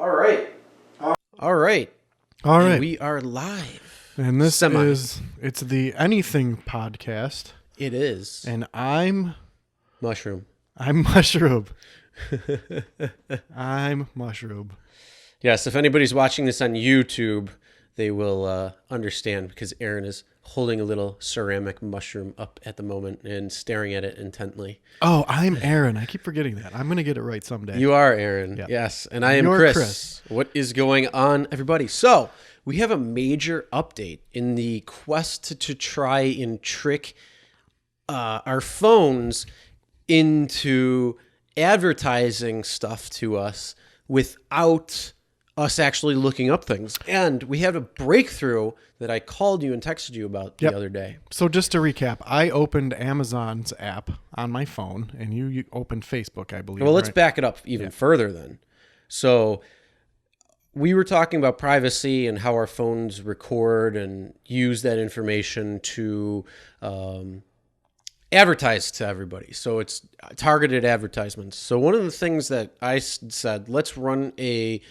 All right. All right. All right. And we are live. And this Semi. it's the Anything podcast. It is. And I'm Mushroom. Mushroom. I'm Mushroom. Yes, if anybody's watching this on YouTube, they will understand because Aaron is holding a little ceramic mushroom up at the moment and staring at it intently. Oh, I'm Aaron. I keep forgetting that. I'm going to get it right someday. You are Aaron. Yep. Yes. And I am You're Chris. Chris. What is going on, everybody? So we have a major update in the quest to try and trick our phones into advertising stuff to us without us actually looking up things. And we had a breakthrough that I called you and texted you about the other day. So just to recap, I opened Amazon's app on my phone, and you opened Facebook, I believe. Well, let's right? back it up even further then. So we were talking about privacy and how our phones record and use that information to advertise to everybody. So it's targeted advertisements. So one of the things that I said, let's run a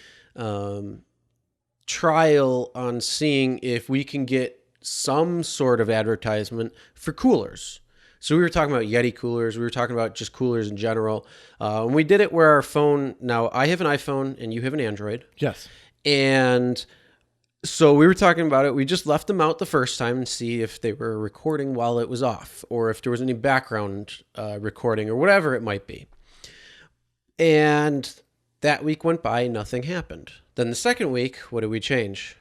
trial on seeing if we can get some sort of advertisement for coolers. So we were talking about Yeti coolers. We were talking about just coolers in general. And we did it where our phone, now I have an iPhone and you have an Android. Yes. And so we were talking about it. We just left them out the first time and see if they were recording while it was off or if there was any background recording or whatever it might be. And that week went by, nothing happened. Then the second week, what did we change?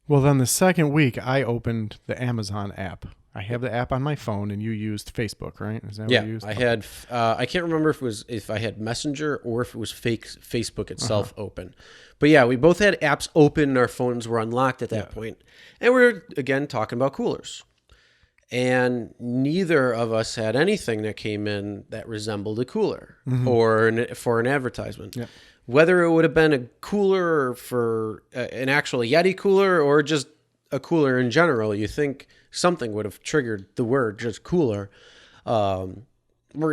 Well, then the second week, I opened the Amazon app. I have the app on my phone, and you used Facebook, right? Is that what you used? I had. I can't remember if I had Messenger or if it was Facebook itself open. But yeah, we both had apps open. Our phones were unlocked at that point. And we were, again, talking about coolers. And neither of us had anything that came in that resembled a cooler or for an advertisement. Yeah. Whether it would have been a cooler for an actual Yeti cooler or just a cooler in general, you think something would have triggered the word just cooler, or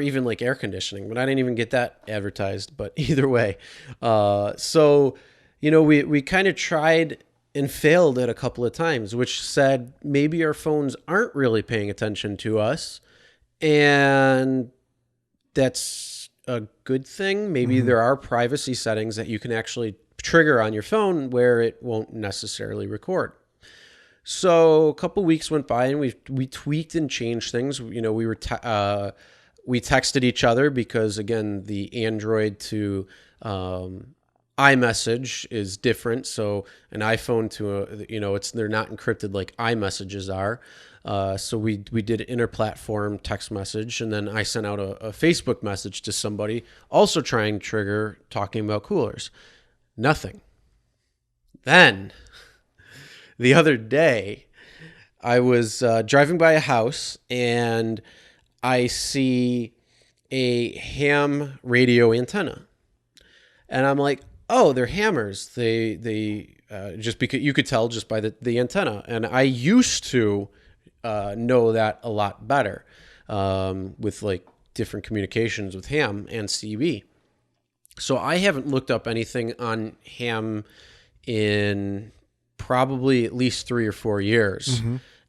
even like air conditioning, but I didn't even get that advertised. But either way, so we kind of tried and failed at a couple of times, which said maybe our phones aren't really paying attention to us, and that's a good thing. Maybe there are privacy settings that you can actually trigger on your phone where it won't necessarily record. So a couple weeks went by and we tweaked and changed things. We texted each other because, again, the Android to iMessage is different. So an iPhone to they're not encrypted like iMessages are. So we did an inter-platform text message, and then I sent out a Facebook message to somebody also trying to trigger talking about coolers. Nothing. Then the other day, I was driving by a house and I see a ham radio antenna, and I'm like, oh, they're hammers. They just because you could tell just by the antenna, and I used to know that a lot better with like different communications with ham and CB. So I haven't looked up anything on ham in probably at least 3 or 4 years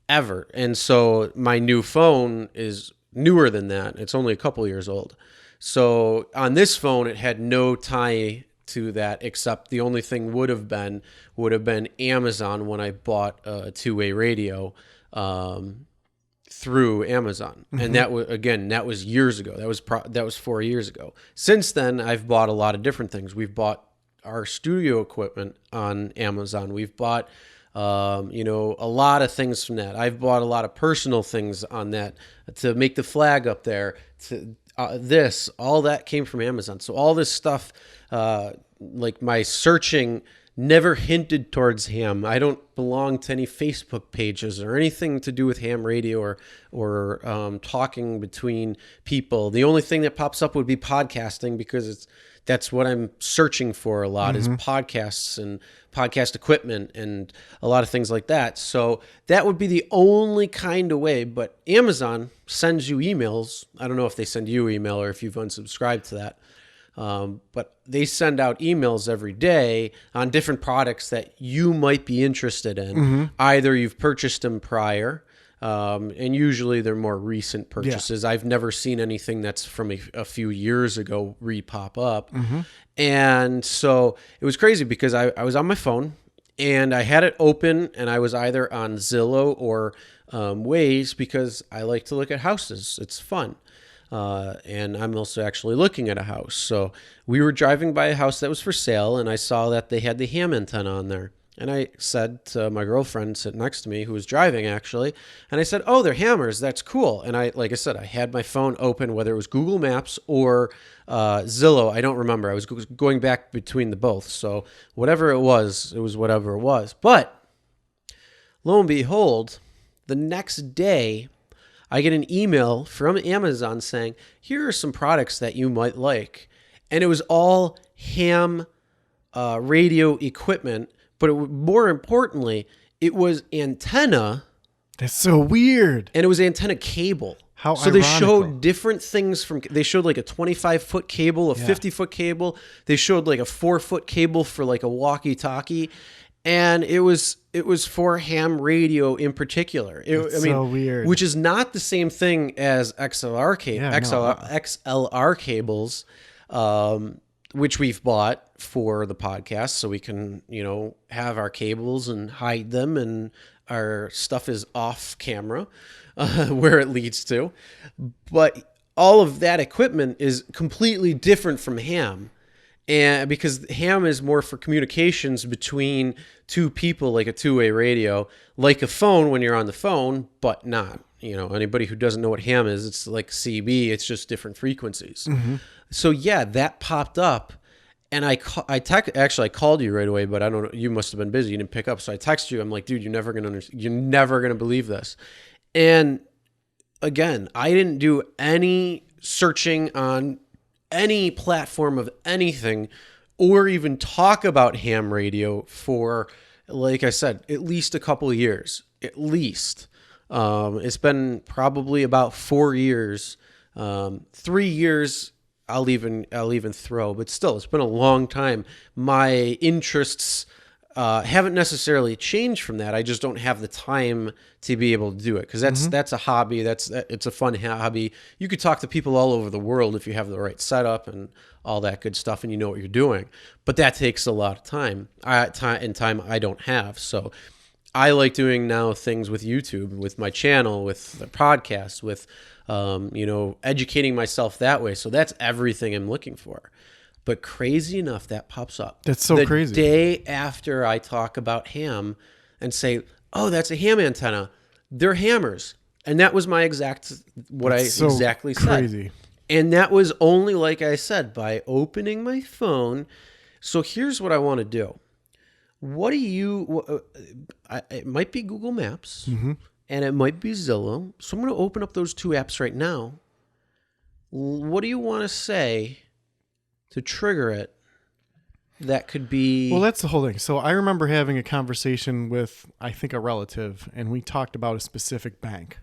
ever. And so my new phone is newer than that. It's only a couple years old. So on this phone, it had no tie to that, except the only thing would have been Amazon when I bought a two-way radio through Amazon. And that was years ago. That was 4 years ago. Since then, I've bought a lot of different things. We've bought our studio equipment on Amazon. We've bought a lot of things from that. I've bought a lot of personal things on that to make the flag up there. All that came from Amazon. So all this stuff, like my searching, never hinted towards ham. I don't belong to any Facebook pages or anything to do with ham radio or talking between people. The only thing that pops up would be podcasting because that's what I'm searching for a lot is podcasts and podcast equipment and a lot of things like that. So that would be the only kind of way. But Amazon sends you emails. I don't know if they send you email or if you've unsubscribed to that. But they send out emails every day on different products that you might be interested in. Either you've purchased them prior, and usually they're more recent purchases. I've never seen anything that's from a few years ago re-pop up. And so it was crazy because I was on my phone and I had it open and I was either on Zillow or Waze because I like to look at houses. It's fun. And I'm also actually looking at a house. So we were driving by a house that was for sale and I saw that they had the ham antenna on there. And I said to my girlfriend sitting next to me, who was driving actually, and I said, "Oh, they're hammers. That's cool." And like I said, I had my phone open, whether it was Google Maps or Zillow. I don't remember. I was going back between the both. So whatever it was whatever it was. But lo and behold, the next day, I get an email from Amazon saying, "Here are some products that you might like." And it was all ham radio equipment. But more importantly, it was antenna. That's so weird. And it was antenna cable. How so they ironical. showed different things they showed like a 25-foot cable, a 50-foot cable. They showed like a 4-foot cable for like a walkie-talkie. And it was for ham radio in particular. So weird. Which is not the same thing as XLR XLR cables, which we've bought for the podcast so we can, have our cables and hide them and our stuff is off camera where it leads to. But all of that equipment is completely different from ham. And because ham is more for communications between two people, like a two-way radio, like a phone when you're on the phone, but not. Anybody who doesn't know what ham is, it's like CB, it's just different frequencies. So yeah, that popped up. And I called you right away, but I don't know. You must have been busy. You didn't pick up. So I texted you. I'm like, dude, you're never gonna believe this. And again, I didn't do any searching on any platform of anything, or even talk about ham radio for, like I said, at least a couple of years. At least, it's been probably about 4 years, 3 years. I'll even throw, but still, it's been a long time. My interests haven't necessarily changed from that. I just don't have the time to be able to do it because that's a hobby. It's a fun hobby. You could talk to people all over the world if you have the right setup and all that good stuff, and you know what you're doing. But that takes a lot of time. Time I don't have. So I like doing now things with YouTube, with my channel, with the podcast, with educating myself that way. So that's everything I'm looking for. But crazy enough, that pops up. That's so crazy. The day after I talk about ham and say, "Oh, that's a ham antenna. They're hammers." And that was my exactly said. Crazy. And that was only, like I said, by opening my phone. So here's what I want to do. What do you, it might be Google Maps. And it might be Zillow. So I'm going to open up those two apps right now. What do you want to say to trigger it? That could be... Well, that's the whole thing. So I remember having a conversation with, I think, a relative, and we talked about a specific bank.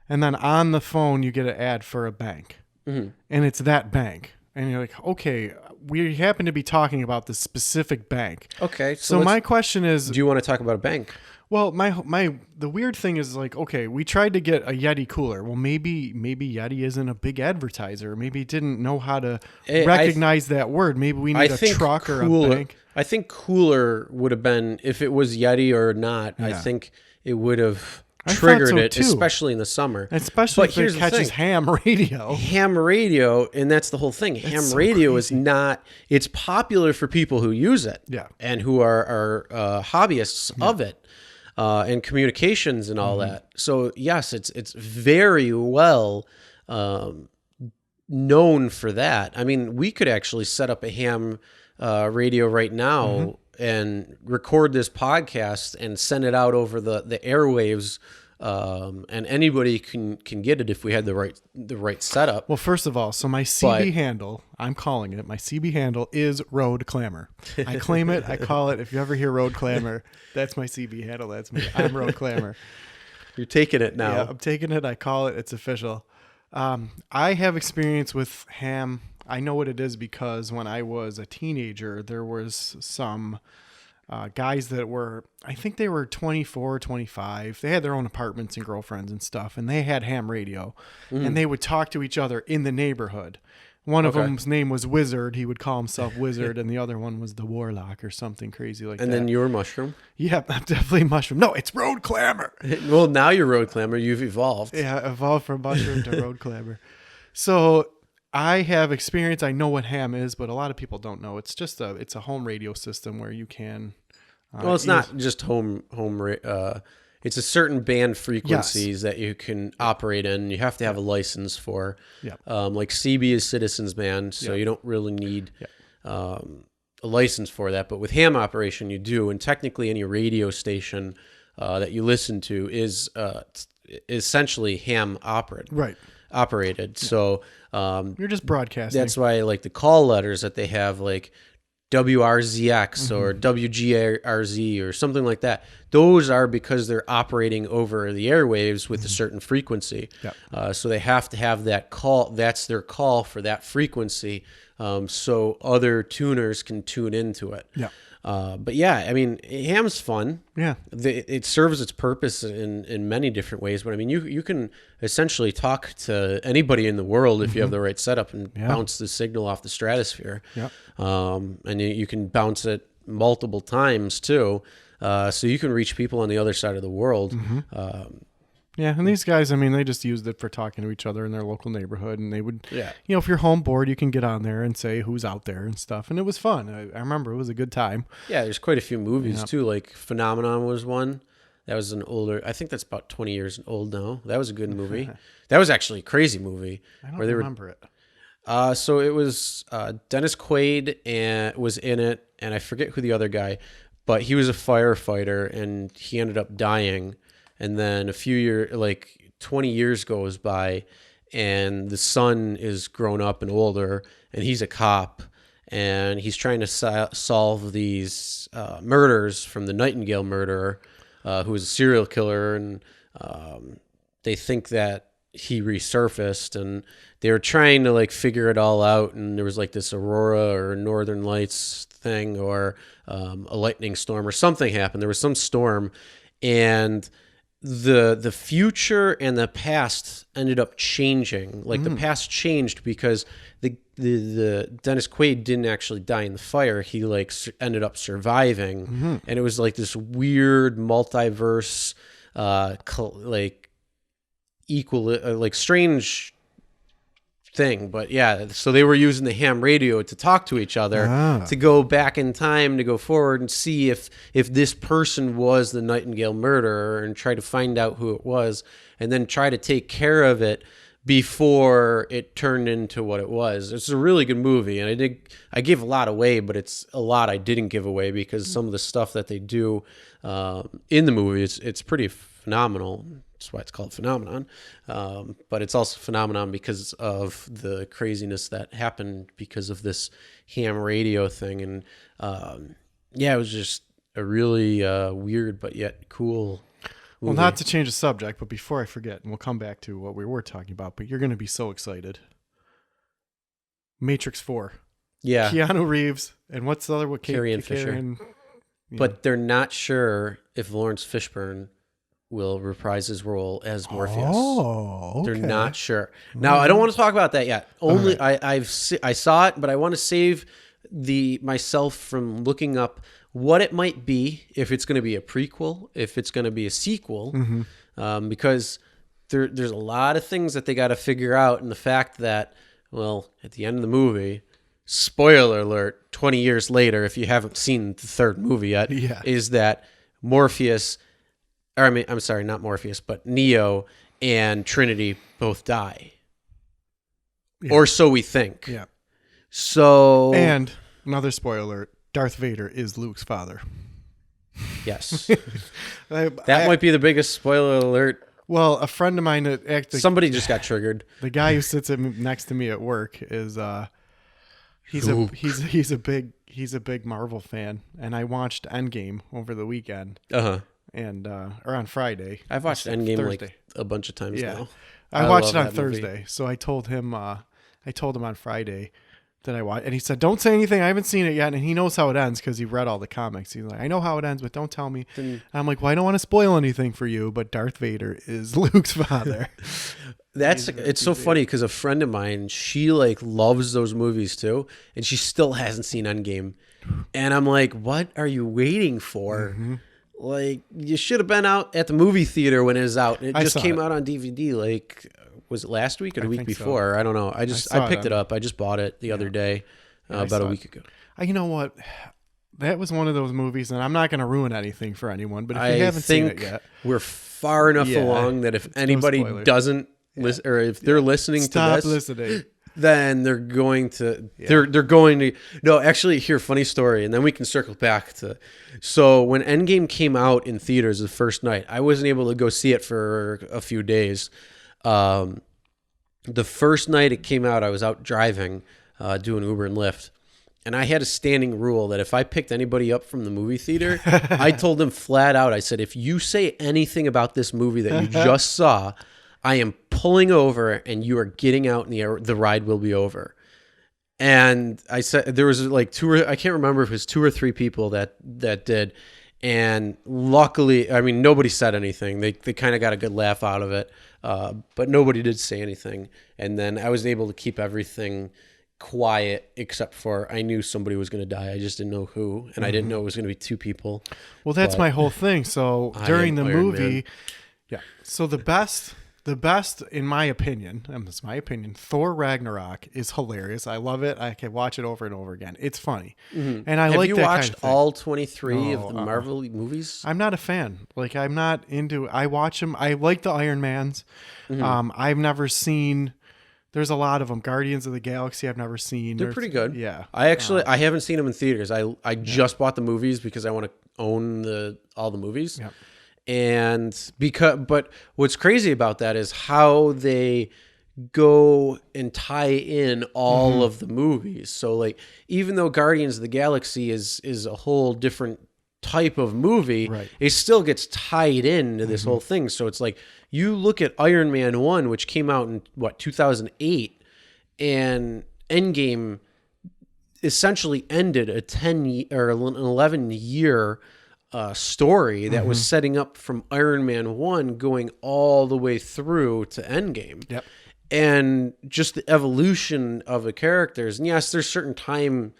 And then on the phone, you get an ad for a bank. And it's that bank. And you're like, okay, we happen to be talking about this specific bank. Okay. So my question is... Do you want to talk about a bank? Well, the weird thing is like, okay, we tried to get a Yeti cooler. Well, maybe Yeti isn't a big advertiser. Maybe it didn't know how to recognize that word. Maybe we need a truck or a bank. I think cooler would have been, if it was Yeti or not, I think it would have triggered it, especially in the summer. Especially if it catches ham radio. Ham radio, and that's the whole thing. Ham radio is not, it's popular for people who use it and who are hobbyists of it. And communications and all that. So yes, it's very well known for that. I mean, we could actually set up a ham radio right now and record this podcast and send it out over the airwaves. And anybody can get it if we had the right setup. Well, first of all, so my CB handle, I'm calling it, my CB handle is Road Clamor. I claim it, I call it. If you ever hear Road Clamor, that's my CB handle. That's me. I'm Road Clamor. You're taking it now. Yeah, I'm taking it. I call it. It's official. I have experience with ham I know what it is because when I was a teenager, there was some guys that were, I think they were 24, 25. They had their own apartments and girlfriends and stuff, and they had ham radio, and they would talk to each other in the neighborhood. One of Okay. them's name was Wizard. He would call himself Wizard, and the other one was the Warlock or something crazy like And that. then you were Mushroom. Yep, I'm definitely Mushroom. No, it's Road Clamor. Well, now you're Road Clamor. You've evolved. Yeah, evolved from Mushroom to Road Clamor. So I have experience. I know what ham is, but a lot of people don't know. It's just it's a home radio system where you can. Well, it's not just it's a certain band frequencies that you can operate in. You have to have a license for. Yep. Like CB is Citizens Band, so you don't really need a license for that. But with ham operation, you do. And technically, any radio station that you listen to is essentially ham Right. operated. So You're just broadcasting. that's why like the call letters that they have, like WRZX or WGRZ or something like that, those are because they're operating over the airwaves with a certain frequency. Yep. So they have to have that call. That's their call for that frequency, so other tuners can tune into it. Yeah. But yeah, I mean, ham's fun. Yeah. It serves its purpose in many different ways. But I mean, you can essentially talk to anybody in the world if you have the right setup and bounce the signal off the stratosphere. Yep. And you can bounce it multiple times too. So you can reach people on the other side of the world. Yeah, and these guys, I mean, they just used it for talking to each other in their local neighborhood, and they would, Yeah. if you're home bored, you can get on there and say who's out there and stuff, and it was fun. I remember it was a good time. Yeah, there's quite a few movies too. Like Phenomenon was one. That was an older. I think that's about 20 years old now. That was a good movie. That was actually a crazy movie. I don't where they were remember it. So it was Dennis Quaid and was in it, and I forget who the other guy, but he was a firefighter and he ended up dying. And then 20 years goes by, and the son is grown up and older, and he's a cop, and he's trying to solve these murders from the Nightingale murderer, who was a serial killer, and they think that he resurfaced, and they were trying to like figure it all out, and there was like this aurora or northern lights thing, or a lightning storm or something happened. There was some storm, and the future and the past ended up changing. Like the past changed because the Dennis Quaid didn't actually die in the fire. He ended up surviving, and it was like this weird multiverse, strange thing. But yeah, so they were using the ham radio to talk to each other, to go back in time, to go forward and see if this person was the Nightingale murderer, and try to find out who it was, and then try to take care of it before it turned into what it was. It's a really good movie, and I gave a lot away, but it's a lot I didn't give away because some of the stuff that they do in the movie, it's pretty phenomenal. That's why it's called Phenomenon. But it's also Phenomenon because of the craziness that happened because of this ham radio thing. And it was just a really weird but yet cool movie. Well, not to change the subject, but before I forget, and we'll come back to what we were talking about, but you're going to be so excited. Matrix 4. Yeah. Keanu Reeves, and what's the other one? Carrie Fisher. Karen- But they're not sure if Lawrence Fishburne will reprise his role as Morpheus. Oh, okay. They're not sure. Now, I don't want to talk about that yet. Only I saw it, but I want to save myself from looking up what it might be, if it's going to be a prequel, if it's going to be a sequel, because there's a lot of things that they got to figure out, and the fact that, well, at the end of the movie, spoiler alert, 20 years later, if you haven't seen the third movie yet, is that Morpheus, or I'm sorry, not Morpheus, but Neo and Trinity both die. Yeah. Or so we think. Yeah. So... And another spoiler alert, Darth Vader is Luke's father. Yes. That might be the biggest spoiler alert. Well, a friend of mine that actually... Somebody just got triggered. The guy who sits next to me at work is... He's a big Marvel fan, and I watched Endgame over the weekend. And or on Friday. I've watched Endgame Thursday. like a bunch of times now. I watched it on love that movie. Thursday, so I told him on Friday, that I watched, and he said, "Don't say anything. I haven't seen it yet." And he knows how it ends because he read all the comics. He's like, "I know how it ends, but don't tell me." And I'm like, "Well, I don't want to spoil anything for you, but Darth Vader is Luke's father." It's so funny because a friend of mine, she like loves those movies too, and she still hasn't seen Endgame. And I'm like, what are you waiting for? Mm-hmm. Like, you should have been out at the movie theater when it was out. It just came out on DVD. Like, was it last week or the week before? So. I don't know. I picked it up. I just bought it the other day, about a week ago. You know what? That was one of those movies, and I'm not going to ruin anything for anyone. But if you haven't seen it yet, we're far enough along that if anybody doesn't listen, or if they're listening to this, listening. Then they're going to they're going to no, actually, here, funny story, and then we can circle back to. So when Endgame came out in theaters the first night, I wasn't able to go see it for a few days. The first night it came out, I was out driving, doing Uber and Lyft, and I had a standing rule that if I picked anybody up from the movie theater, I told them flat out, I said, if you say anything about this movie that you just saw, I am pulling over and you are getting out and the ride will be over. And I said, there was like I can't remember if it was 2 or 3 people that did. And luckily, I mean, nobody said anything. They kind of got a good laugh out of it. But nobody did say anything. And then I was able to keep everything quiet except for I knew somebody was going to die. I just didn't know who. And I didn't know it was going to be 2 people. Well, that's my whole thing. So during the movie, so the best, in my opinion, and it's my opinion, Thor Ragnarok is hilarious. I love it. I can watch it over and over again. It's funny. And I Have like you that watched kind of thing. all 23 of the Marvel movies? I'm not a fan. Like, I'm not into, I watch them. I like the Iron Mans. I've never seen, there's a lot of them. Guardians of the Galaxy, I've never seen. They're pretty good. Yeah. I haven't seen them in theaters. I just bought the movies because I want to own all the movies. Yep. But what's crazy about that is how they go and tie in all of the movies. So like, even though Guardians of the Galaxy is a whole different type of movie, right, it still gets tied into this whole thing. So it's like, you look at Iron Man 1, which came out in 2008, and Endgame essentially ended a 10 or an 11-year story that was setting up from Iron Man 1 going all the way through to Endgame. Yep. And just the evolution of the characters. And yes, there's certain time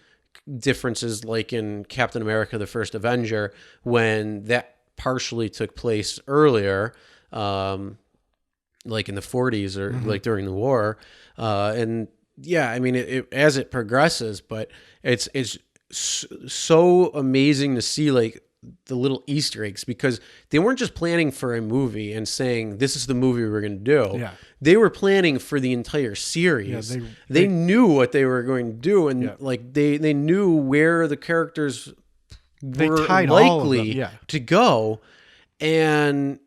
differences, like in Captain America, the First Avenger, when that partially took place earlier, like in the 40s or like during the war. And yeah, I mean, it as it progresses, but it's so amazing to see like the little Easter eggs, because they weren't just planning for a movie and saying, this is the movie we're going to do. Yeah. They were planning for the entire series. Yeah, they knew what they were going to do. And like, they knew where the characters were likely to go. And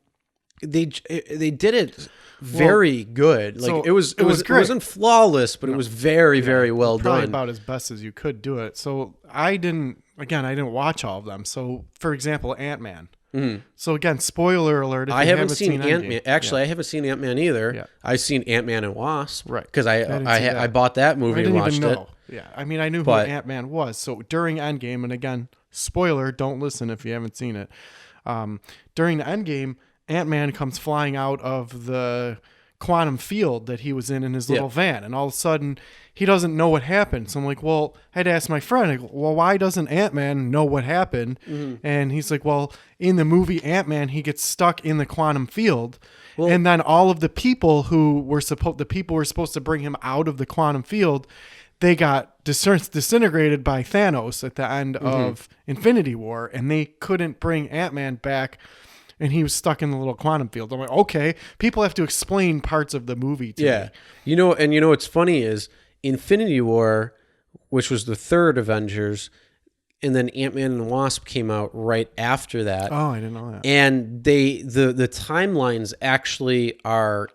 they did it very good. Like, so it wasn't flawless, but it was very, very well probably done. About as best as you could do it. So I didn't watch all of them. So for example, Ant-Man. So again, spoiler alert. If I you haven't seen Ant-Man. Actually, I haven't seen Ant-Man either. Yeah. I've seen Ant-Man and Wasp. Right. Because I bought that movie and watched it. Yeah. I mean, I knew who Ant-Man was. So during Endgame, and again, spoiler, don't listen if you haven't seen it. During the Endgame, Ant-Man comes flying out of the quantum field that he was in his little van, and all of a sudden he doesn't know what happened. So I'm like, well, I had to ask my friend, like, well, why doesn't Ant-Man know what happened? And he's like, well, in the movie Ant-Man, he gets stuck in the quantum field, and then all of the people who were supposed to bring him out of the quantum field, they got disintegrated by Thanos at the end of Infinity War, and they couldn't bring Ant-Man back. And he was stuck in the little quantum field. I'm like, okay, people have to explain parts of the movie to me. You know what's funny is Infinity War, which was the third Avengers, and then Ant-Man and Wasp came out right after that. Oh, I didn't know that. And the timelines actually are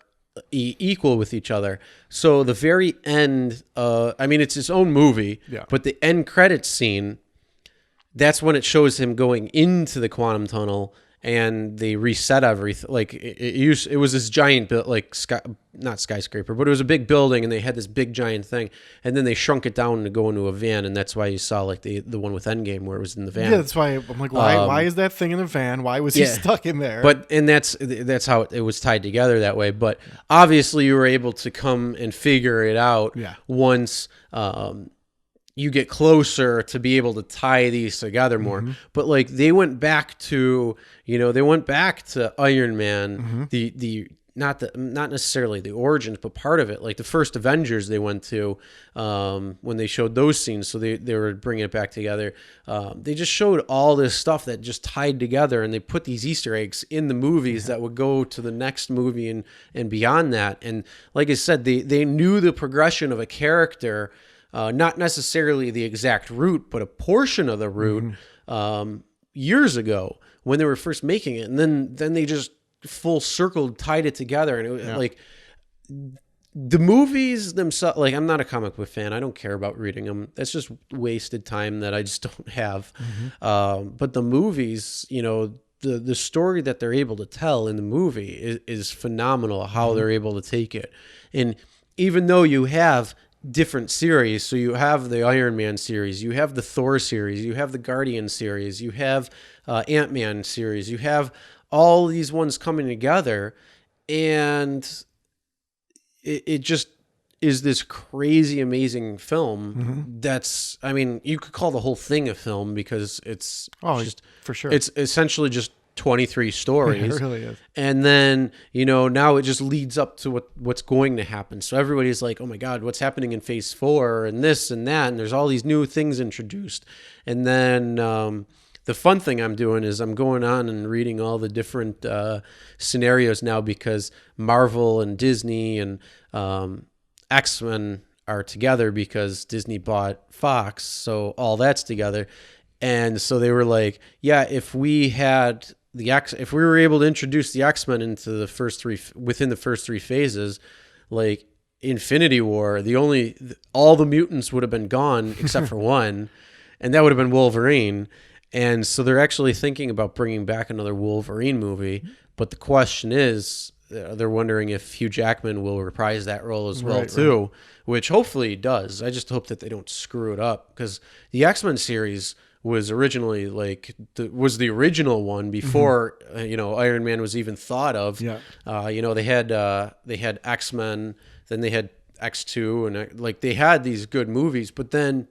equal with each other. So the very end, I mean, it's its own movie, but the end credits scene, that's when it shows him going into the quantum tunnel. and they reset everything. Like it was this giant like not skyscraper, but it was a big building, and they had this big giant thing, and then they shrunk it down to go into a van, and that's why you saw like the one with Endgame where it was in the van. Yeah, that's why I'm like, why is that thing in the van? Why was he stuck in there? But and that's how it was tied together that way. But obviously, you were able to come and figure it out once. You get closer to be able to tie these together more. But like they went back to, Iron Man, the not necessarily the origins, but part of it, like the first Avengers they went to, when they showed those scenes. So they were bringing it back together. They just showed all this stuff that just tied together, and they put these Easter eggs in the movies that would go to the next movie and beyond that. And like I said, they knew the progression of a character, not necessarily the exact route, but a portion of the route, years ago when they were first making it. And then they just full circled, tied it together. And it, like the movies themselves, like I'm not a comic book fan. I don't care about reading them. That's just wasted time that I just don't have. But the movies, the story that they're able to tell in the movie is phenomenal, how they're able to take it. And even though you have different series, so you have the Iron Man series, you have the Thor series, you have the Guardian series, you have Ant-Man series, you have all these ones coming together, and it just is this crazy amazing film. That's, I mean, you could call the whole thing a film because it's just, for sure, it's essentially just 23 stories. It really is. And then, now it just leads up to what's going to happen. So everybody's like, oh my God, what's happening in phase 4 and this and that. And there's all these new things introduced. And then the fun thing I'm doing is I'm going on and reading all the different scenarios now, because Marvel and Disney and X-Men are together because Disney bought Fox. So all that's together. And so they were like, yeah, if we were able to introduce the X-Men into within the first 3 phases, like Infinity War, all the mutants would have been gone except for one, and that would have been Wolverine. And so they're actually thinking about bringing back another Wolverine movie. But the question is, they're wondering if Hugh Jackman will reprise that role as well too, which hopefully he does. I just hope that they don't screw it up, because the X-Men series was originally was the original one before Iron Man was even thought of. They had X-Men, then they had X2, and like they had these good movies, but then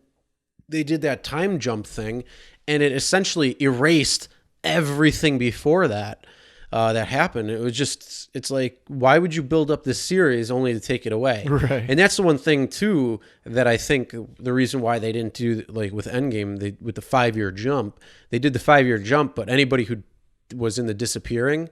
they did that time jump thing, and it essentially erased everything before that happened. It's like, why would you build up this series only to take it away? Right. And that's the one thing too that I think the reason why they didn't do, like with Endgame, with the 5-year jump, they did the 5-year jump, but anybody who was in the disappearing,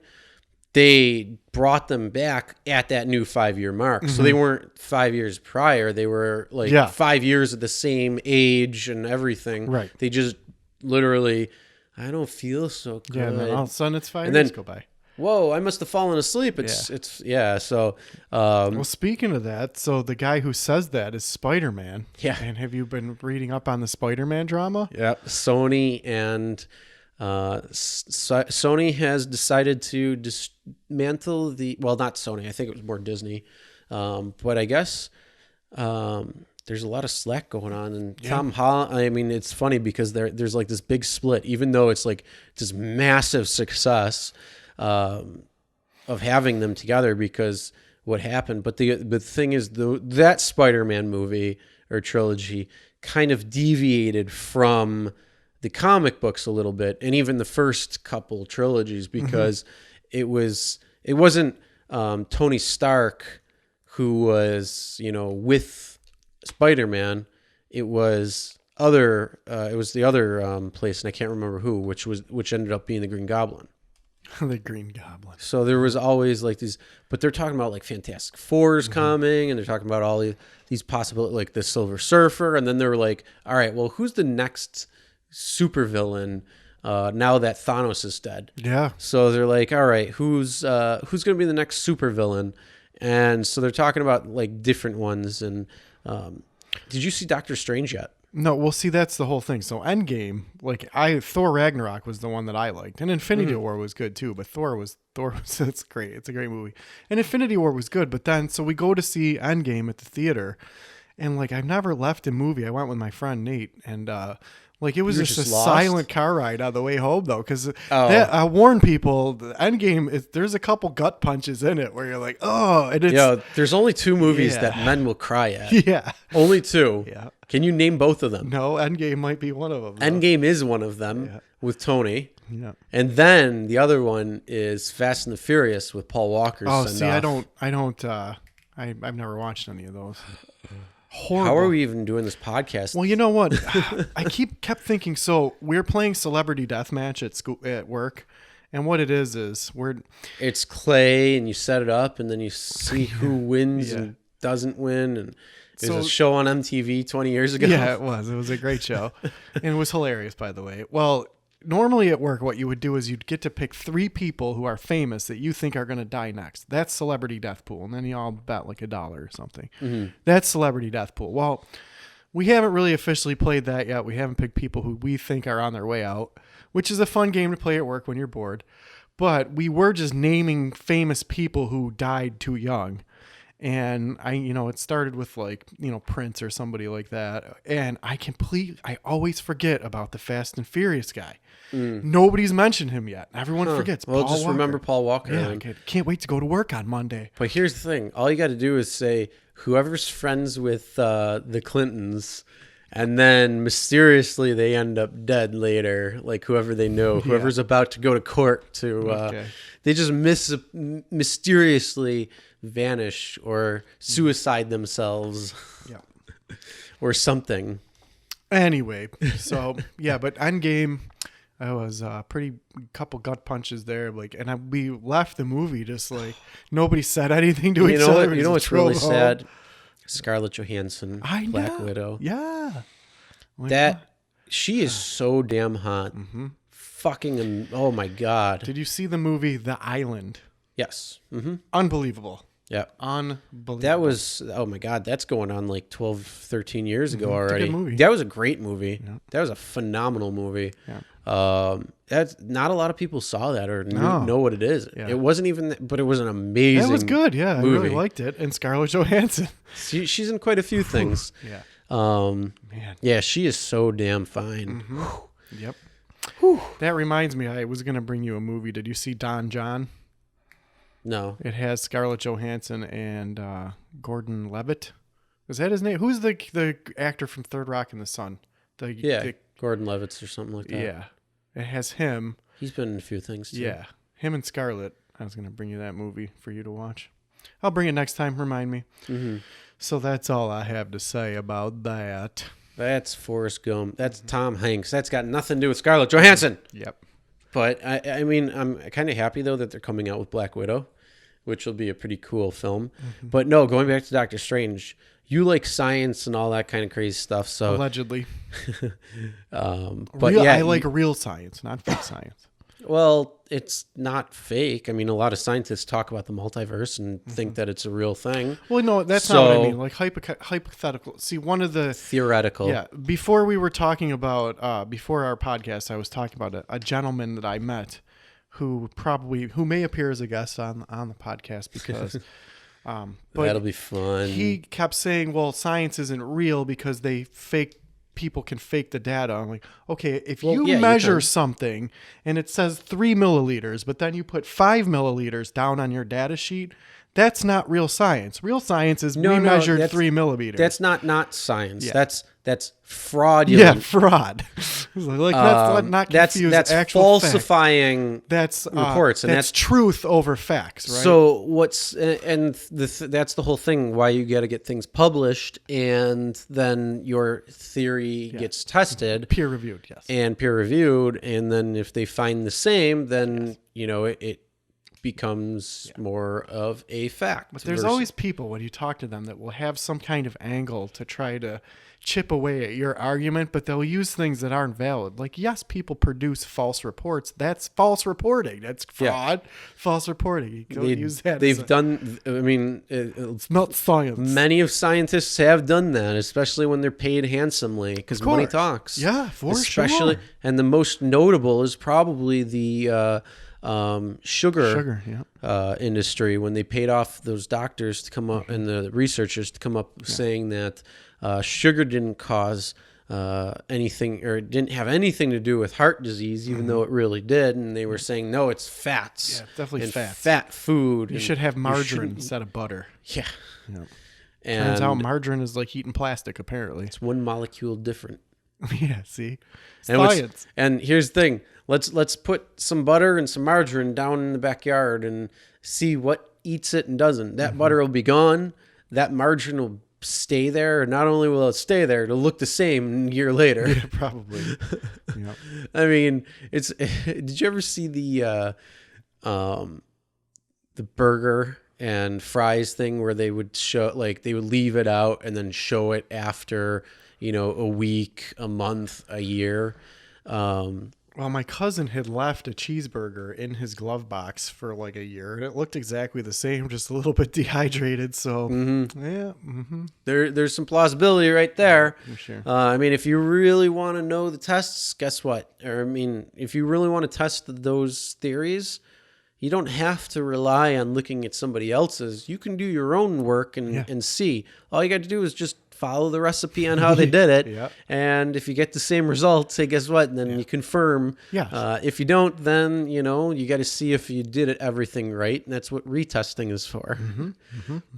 they brought them back at that new 5-year mark. So they weren't 5 years prior. They were 5 years at the same age and everything. Right. They just literally, I don't feel so good. Yeah, and then all of a sudden it's 5 And years then- go by. Whoa, I must have fallen asleep. So Well, speaking of that, so the guy who says that is Spider-Man. Yeah. And have you been reading up on the Spider-Man drama? Yep. Sony and Sony has decided to dismantle not Sony. I think it was more Disney. But I guess there's a lot of slack going on, and Tom Holland. I mean, it's funny because there's like this big split, even though it's like this massive success of having them together, because what happened. But the thing is, that Spider-Man movie or trilogy kind of deviated from the comic books a little bit, and even the first couple trilogies, because it wasn't Tony Stark who was with Spider-Man. It was the other place, and I can't remember who, which ended up being the Green Goblin. The Green Goblin. So there was always like these, but they're talking about like Fantastic Four's coming, and they're talking about all these possibilities, like the Silver Surfer, and then they were like, all right, well, who's the next supervillain now that Thanos is dead? Yeah. So they're like, all right, who's going to be the next supervillain? And so they're talking about like different ones. And did you see Doctor Strange yet? No, well, see, that's the whole thing. So Endgame, like Thor Ragnarok was the one that I liked, and Infinity War was good too. But Thor was it's great. It's a great movie, and Infinity War was good. But then, so we go to see Endgame at the theater, and like I've never left a movie. I went with my friend Nate, and like it was You were just a just lost? silent car ride on the way home though, because I warn people, the Endgame there's a couple gut punches in it where you're like, oh, and it's Yo, there's only 2 movies Yeah. that men will cry at. yeah, Only 2. yeah. Can you name both of them? No, Endgame might be one of them. though. Endgame is one of them Yeah. with Tony. Yeah. And then the other one is Fast and the Furious with Paul Walker's Oh, send see, off. I've never watched any of those. Horrible. How are we even doing this podcast? Well, you know what? I kept thinking. So we're playing Celebrity Deathmatch at school at work, and what it is we're It's clay, and you set it up, and then you see who wins Yeah. and doesn't win. And there's a So- show on MTV 20 years ago. yeah, it was a great show, and it was hilarious, by the way. Well, normally at work, what you would do is you'd get to pick 3 people who are famous that you think are going to die next. That's Celebrity Death Pool, and then you all bet like $1 or something. That's Celebrity Death Pool. Well, we haven't really officially played that yet. We haven't picked people who we think are on their way out, which is a fun game to play at work when you're bored. But we were just naming famous people who died too young. And it started with like, Prince or somebody like that. And I always forget about the Fast and Furious guy. Nobody's mentioned him yet. Everyone forgets. Well, Paul just Walker. remember Paul Walker. Yeah, then. can't wait to go to work on Monday. But here's the thing. All you got to do is say, whoever's friends with the Clintons, and then mysteriously they end up dead later, like whoever they know, whoever's about to go to court to, Okay. they just mysteriously vanish or suicide themselves Yeah. or something. Anyway, so yeah, but Endgame, I was pretty couple gut punches there, like, and we left the movie just like nobody said anything to You each know other. what? We You know just what's really drove home. sad? Scarlett Johansson, I know. Black Widow. Yeah, like, That she is so damn hot. Fucking oh my god. Did you see the movie The Island? Yes. Unbelievable. Yeah. Unbelievable. That was oh my god, that's going on like 12, 13 years ago It's a already. good movie. That was a great movie. That was a phenomenal movie. That's not a lot of people saw that or No. know what it is. Yeah. It wasn't even, but it was an amazing. That was good. Yeah, I movie. really liked it. And Scarlett Johansson. She's in quite a few things. Yeah. Man. Yeah, she is so damn fine. Yep. That reminds me, I was gonna bring you a movie. Did you see Don John? No, It has Scarlett Johansson and Gordon Levitt. Is that his name? Who's the actor from Third Rock in the Sun? yeah, Gordon Levitt or something like that. Yeah. It has him. He's been in a few things too. Yeah. Him and Scarlett. I was going to bring you that movie for you to watch. I'll bring it next time. Remind me. So that's all I have to say about that. That's Forrest Gump. That's Tom Hanks. That's got nothing to do with Scarlett Johansson. Yep. But I mean, I'm kind of happy though that they're coming out with Black Widow, which will be a pretty cool film. But no, going back to Doctor Strange, you like science and all that kind of crazy stuff. So, Allegedly. but Real, yeah, I like real science, not fake science. well, it's not fake. I mean, a lot of scientists talk about the multiverse and think that it's a real thing. Well, no, that's not what I So- mean. Like hypothetical. See, one of the Theoretical. Yeah, before we were talking about before our podcast, I was talking about a gentleman that I met who may appear as a guest on the podcast because but That'll be fun. he kept saying, "Well, science isn't real because people can fake the data." I'm like, okay, if Well, you yeah, you measure can. something and it says 3 milliliters, but then you put 5 milliliters down on your data sheet, that's not real science. Real science is we measured that's- 3 millimeters. That's not science. Yeah. That's fraudulent. Yeah, fraud. Like let's not confuse that's actual fact. falsifying. That's reports, and that's truth over facts, right? So that's the whole thing. Why you got to get things published, and then your theory gets tested peer reviewed, yes. and peer reviewed, and then if they find the same, then it becomes more of a fact. But there's always people when you talk to them that will have some kind of angle to try to chip away at your argument, but they'll use things that aren't valid. Like, yes, people produce false reports. That's false reporting. That's fraud. False reporting. You can't use that. They've done. I mean, It's not science. many of scientists have done that, especially when they're paid handsomely, because money talks. Yeah, for especially, sure. and the most notable is probably the sugar industry, when they paid off those doctors to come up and the researchers to come up saying that sugar didn't cause anything, or it didn't have anything to do with heart disease, even though it really did. And they were saying, no, it's fats. Yeah, definitely and fats. Fat food. You should have margarine instead of butter. Yeah. Yeah. And Turns out margarine is like eating plastic, apparently. it's one molecule different. Yeah, see? And Science. and here's the thing. Let's put some butter and some margarine down in the backyard and see what eats it and doesn't. That butter will be gone. That margarine will stay there. And not only will it stay there, it'll look the same a year later. Yeah, probably. Yeah. I mean, it's. Did you ever see the burger and fries thing where they would show, like, they would leave it out and then show it after, a week, a month, a year. Well, my cousin had left a cheeseburger in his glove box for like a year, and it looked exactly the same, just a little bit dehydrated. So, yeah. Mm-hmm. There's some plausibility right there. For sure. I mean, if you really want to know the tests, guess what? Or, I mean, if you really want to test those theories, you don't have to rely on looking at somebody else's. You can do your own work and see. All you got to do is just follow the recipe on how they did it. Yeah. And if you get the same results, hey, guess what? Then you confirm. Yeah. If you don't, then, you got to see if you did everything right. And that's what retesting is for.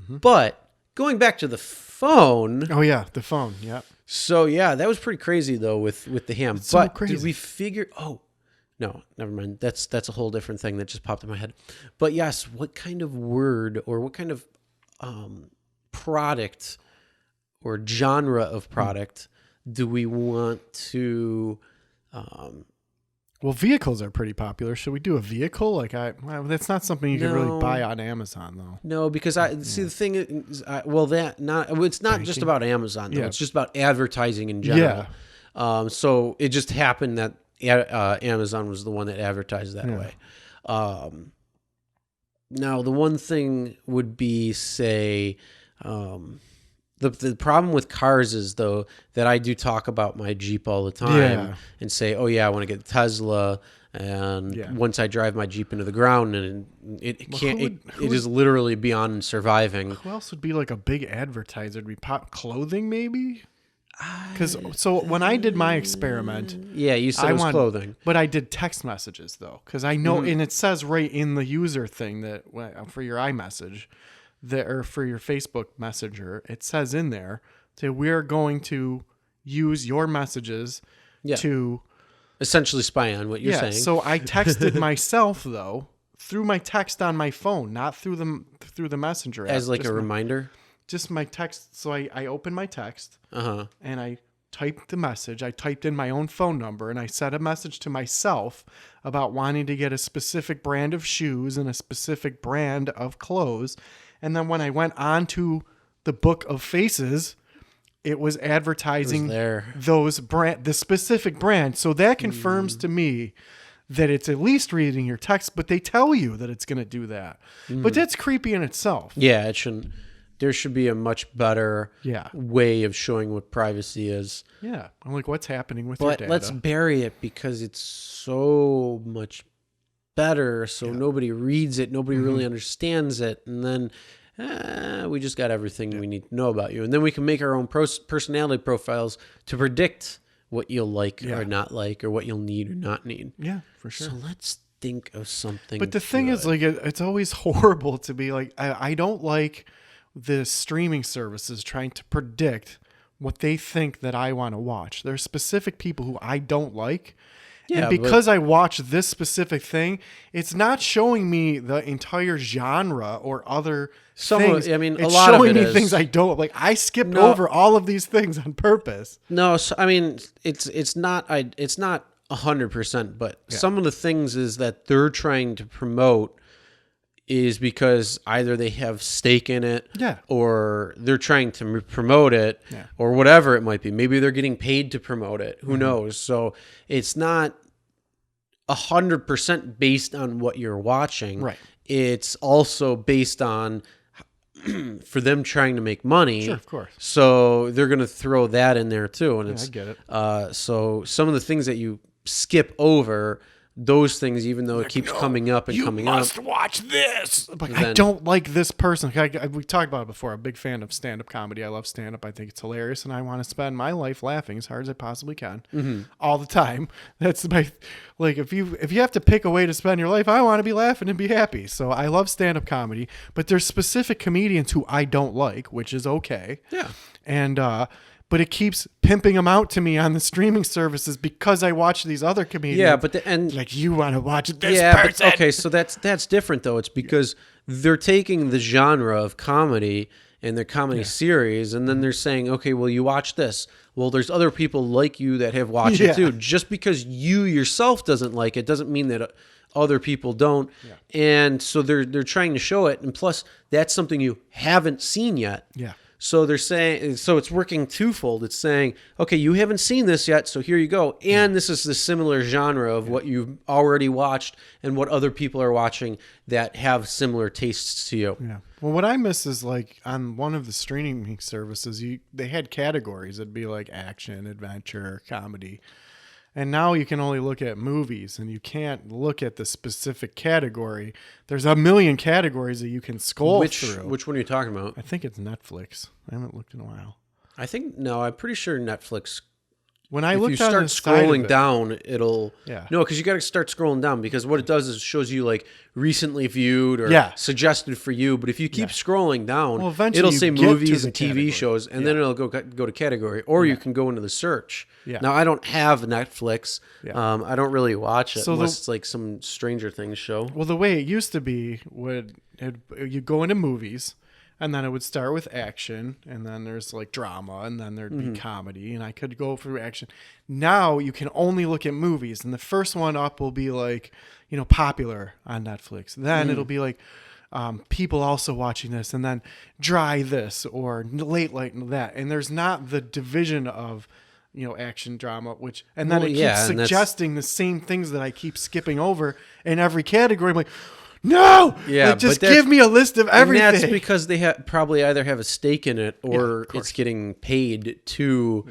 But going back to the phone. Oh, yeah, the phone. Yeah. So, yeah, that was pretty crazy, though, with the ham. so but crazy. did we figure... Oh, no, never mind. That's a whole different thing that just popped in my head. But, yes, what kind of word or what kind of product or genre of product do we want to... Well, vehicles are pretty popular. Should we do a vehicle? That's not something you can really buy on Amazon, though. No, because see the thing is, it's not just about Amazon, though. Yeah. It's just about advertising in general. Yeah. So it just happened that Amazon was the one that advertised that way. Now, the one thing would be, say, the problem with cars is, though, that I do talk about my Jeep all the time and say, oh, yeah, I want to get a Tesla. And once I drive my Jeep into the ground, and it can't, it is literally beyond surviving. Who else would be like a big advertiser? Would be clothing, maybe? Because when I did my experiment, you said it was clothing, but I did text messages though, because I know, and it says right in the user thing that for your iMessage, or for your Facebook Messenger, it says in there that we're going to use your messages to essentially spy on what you're saying. So I texted myself though through my text on my phone, not through the Messenger app, as like a reminder. Just my text. So I opened my text and I typed the message. I typed in my own phone number and I sent a message to myself about wanting to get a specific brand of shoes and a specific brand of clothes. And then when I went on to the Book of Faces, it was advertising the specific brand. So that confirms to me that it's at least reading your text, but they tell you that it's going to do that. But that's creepy in itself. Yeah, it shouldn't. There should be a much better way of showing what privacy is. Yeah. I'm like, what's happening with your data? But let's bury it because it's so much better. So nobody reads it. Nobody really understands it. And then we just got everything we need to know about you. And then we can make our own personality profiles to predict what you'll like or not like, or what you'll need or not need. Yeah, for sure. So let's think of something. But the thing is, like, it's always horrible to be like, I don't like the streaming services trying to predict what they think that I want to watch. There's specific people who I don't like. Yeah, and because I watch this specific thing, it's not showing me the entire genre or other things. I mean, it's a lot of showing it me is. things I don't like. I skipped over all of these things on purpose. No, so, I mean, it's not 100%, but some of the things is that they're trying to promote is because either they have stake in it, Yeah. or they're trying to promote it, Yeah. or whatever it might be. Maybe they're getting paid to promote it. Who knows? So it's not 100% based on what you're watching. Right. It's also based on for them trying to make money. Sure, of course. So they're going to throw that in there too. And I get it. so some of the things that you skip over, those things, even though it keeps coming up and coming up. watch this. Like, I Then- don't like this person. We talked about it before. I'm a big fan of stand-up comedy. I love stand-up. I think it's hilarious, and I want to spend my life laughing as hard as I possibly can, all the time. That's my if you have to pick a way to spend your life, I want to be laughing and be happy. So I love stand-up comedy, but there's specific comedians who I don't like, which is okay. Yeah. And but it keeps pimping them out to me on the streaming services because I watch these other comedians. Yeah, but and like, you want to watch this but, person. okay, so that's different though. It's because they're taking the genre of comedy and their comedy series, and then they're saying, okay, well, you watch this. Well, there's other people like you that have watched it too. Just because you yourself doesn't like it doesn't mean that other people don't. And so they're trying to show it, and plus that's something you haven't seen yet. Yeah. So they're saying, so it's working twofold. It's saying, okay, you haven't seen this yet, so here you go. And this is the similar genre of what you've already watched and what other people are watching that have similar tastes to you. Yeah. Well, what I miss is like on one of the streaming services, they had categories. It'd be like action, adventure, comedy. And now you can only look at movies, and you can't look at the specific category. There's a million categories that you can scroll through. Which one are you talking about? I think it's Netflix. I haven't looked in a while. I'm pretty sure Netflix. When I If you looked on start the side of scrolling it- down, it'll Yeah. no, because you got to start scrolling down, because what it does is it shows you like recently viewed or Yeah. suggested for you. But if you keep scrolling down, Well, eventually it'll you say get to movies the and TV category. shows, and then it'll go to category, or you can go into the search. Yeah. Now I don't have Netflix. Yeah. I don't really watch it So unless it's like some Stranger Things show. Well, the way it used to be you go into movies, and then it would start with action, and then there's like drama, and then there'd be comedy, and I could go through action. Now you can only look at movies, and the first one up will be like, popular on Netflix. Then it'll be like people also watching this, and then dry this or late that. And there's not the division of action, drama, and then Well, it yeah, keeps and that's- suggesting the same things that I keep skipping over in every category. I'm like, no, Yeah, like, just but that's- give me a list of everything. And that's because they probably either have a stake in it, or of course. it's getting paid to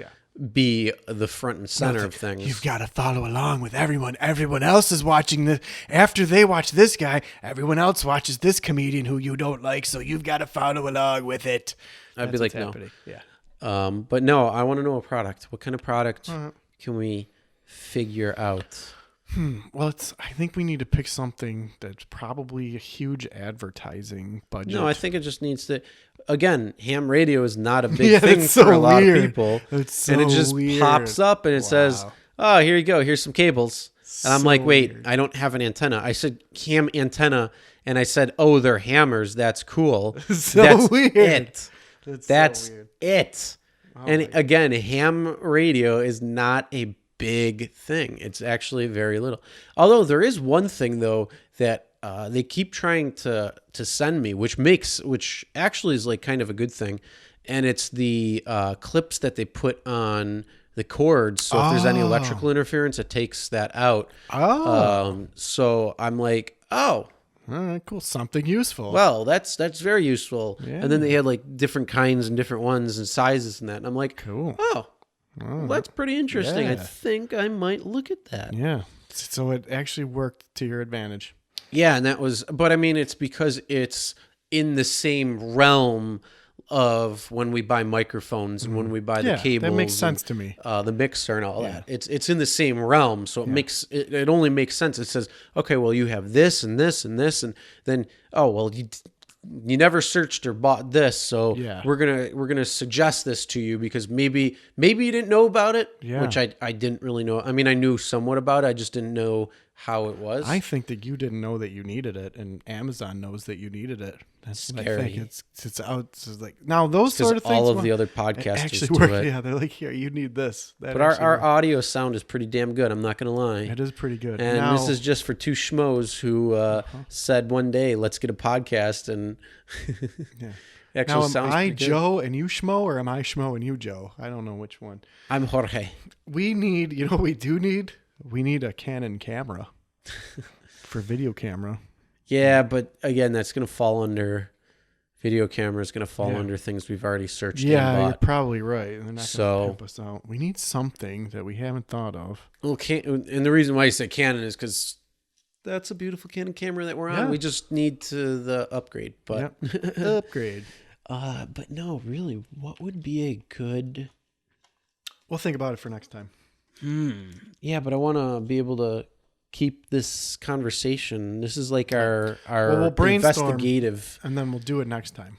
be the front and center of things. You've got to follow along with everyone. Everyone else is watching this. After they watch this guy, everyone else watches this comedian who you don't like, so you've got to follow along with it. I'd be That's like, what's no. happening. Yeah. But no, I want to know a product. What kind of product can we figure out? Well, I think we need to pick something that's probably a huge advertising budget. No, I think it just needs to. Again, ham radio is not a big Yeah, thing it's for so a lot weird. of people. It's and it so just weird. pops up and it says, Wow. "Oh, here you go. Here's some cables." And I'm So like, "Wait, weird. I don't have an antenna." I said ham antenna, and I said, "Oh, they're hammers. That's cool." So That's weird. it. That's That's so weird. it. And again, ham radio is not a big thing. It's actually very little. Although there is one thing though that they keep trying to send me, which actually is like kind of a good thing, and it's the clips that they put on the cords. So if there's any electrical interference, it takes that out. So I'm like, oh. All right, cool. Something useful. Well, that's very useful. Yeah. And then they had like different kinds and different ones and sizes and that. And I'm like, Cool. oh, well, that's pretty interesting. I Yeah. think I might look at that. Yeah. So it actually worked to your advantage. Yeah, and that was, but I mean, it's because it's in the same realm of when we buy microphones and when we buy the Yeah, cables. that makes and, sense to me. The mixer and all that. It's in the same realm, so it only makes sense. It says, okay, well, you have this and this and this, and then you never searched or bought this, so Yeah. we're gonna suggest this to you because maybe you didn't know about it, Yeah. which I didn't really know. I mean, I knew somewhat about it. I just didn't know how it was. I think that you didn't know that you needed it, and Amazon knows that you needed it. That's what I think. Scary. It's out. It's like now those sort of things. all of the other podcasters actually do work. it. Yeah, they're like, here, you need this. That But actually our works. audio sound is pretty damn good. I'm not gonna lie. It is pretty good. And now, this is just for two schmoes who said one day, let's get a podcast. And yeah. actually Now, am sounds I pretty good. Joe and you Schmo, or am I Schmo and you Joe? I don't know which one. I'm Jorge. We need, you know what we do need? We need a Canon camera for video camera. Yeah, but again, that's going to fall under video camera is going to fall Yeah. under things we've already searched Yeah, and you're bought. probably right. They're not So- going to help us out. We need something that we haven't thought of. Well, and the reason why I say Canon is because that's a beautiful Canon camera that we're on. Yeah. We just need the upgrade. But Yep. Upgrade. but no, really, what would be a good? We'll think about it for next time. Yeah, but I want to be able to keep this conversation. This is like our we'll brainstorm. investigative. And then we'll do it next time.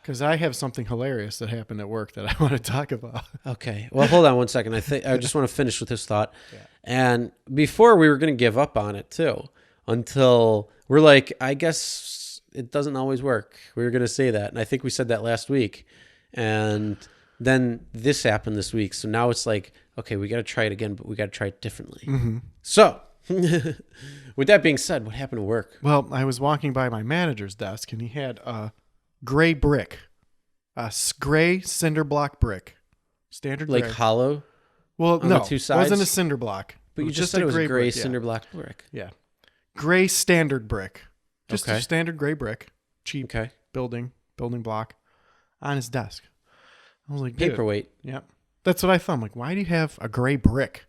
Because I have something hilarious that happened at work that I want to talk about. Okay. Well, hold on one second. I just want to finish with this thought. Yeah. And before we were going to give up on it too, until we're like, I guess it doesn't always work. We were going to say that, and I think we said that last week. And then this happened this week, so now it's like, okay, we got to try it again, but we got to try it differently. Mm-hmm. So, with that being said, what happened to work? Well, I was walking by my manager's desk, and he had a gray brick, gray cinder block brick, standard Like gray. hollow, Well, on no, the two it wasn't a sides? cinder block. but you was just said a it was gray brick, cinder block brick. Yeah. Gray standard brick. Just Okay. a standard gray brick. Cheap Okay. building block on his desk. I was like, dude. Paperweight, Yep. That's what I thought. I'm like, why do you have a gray brick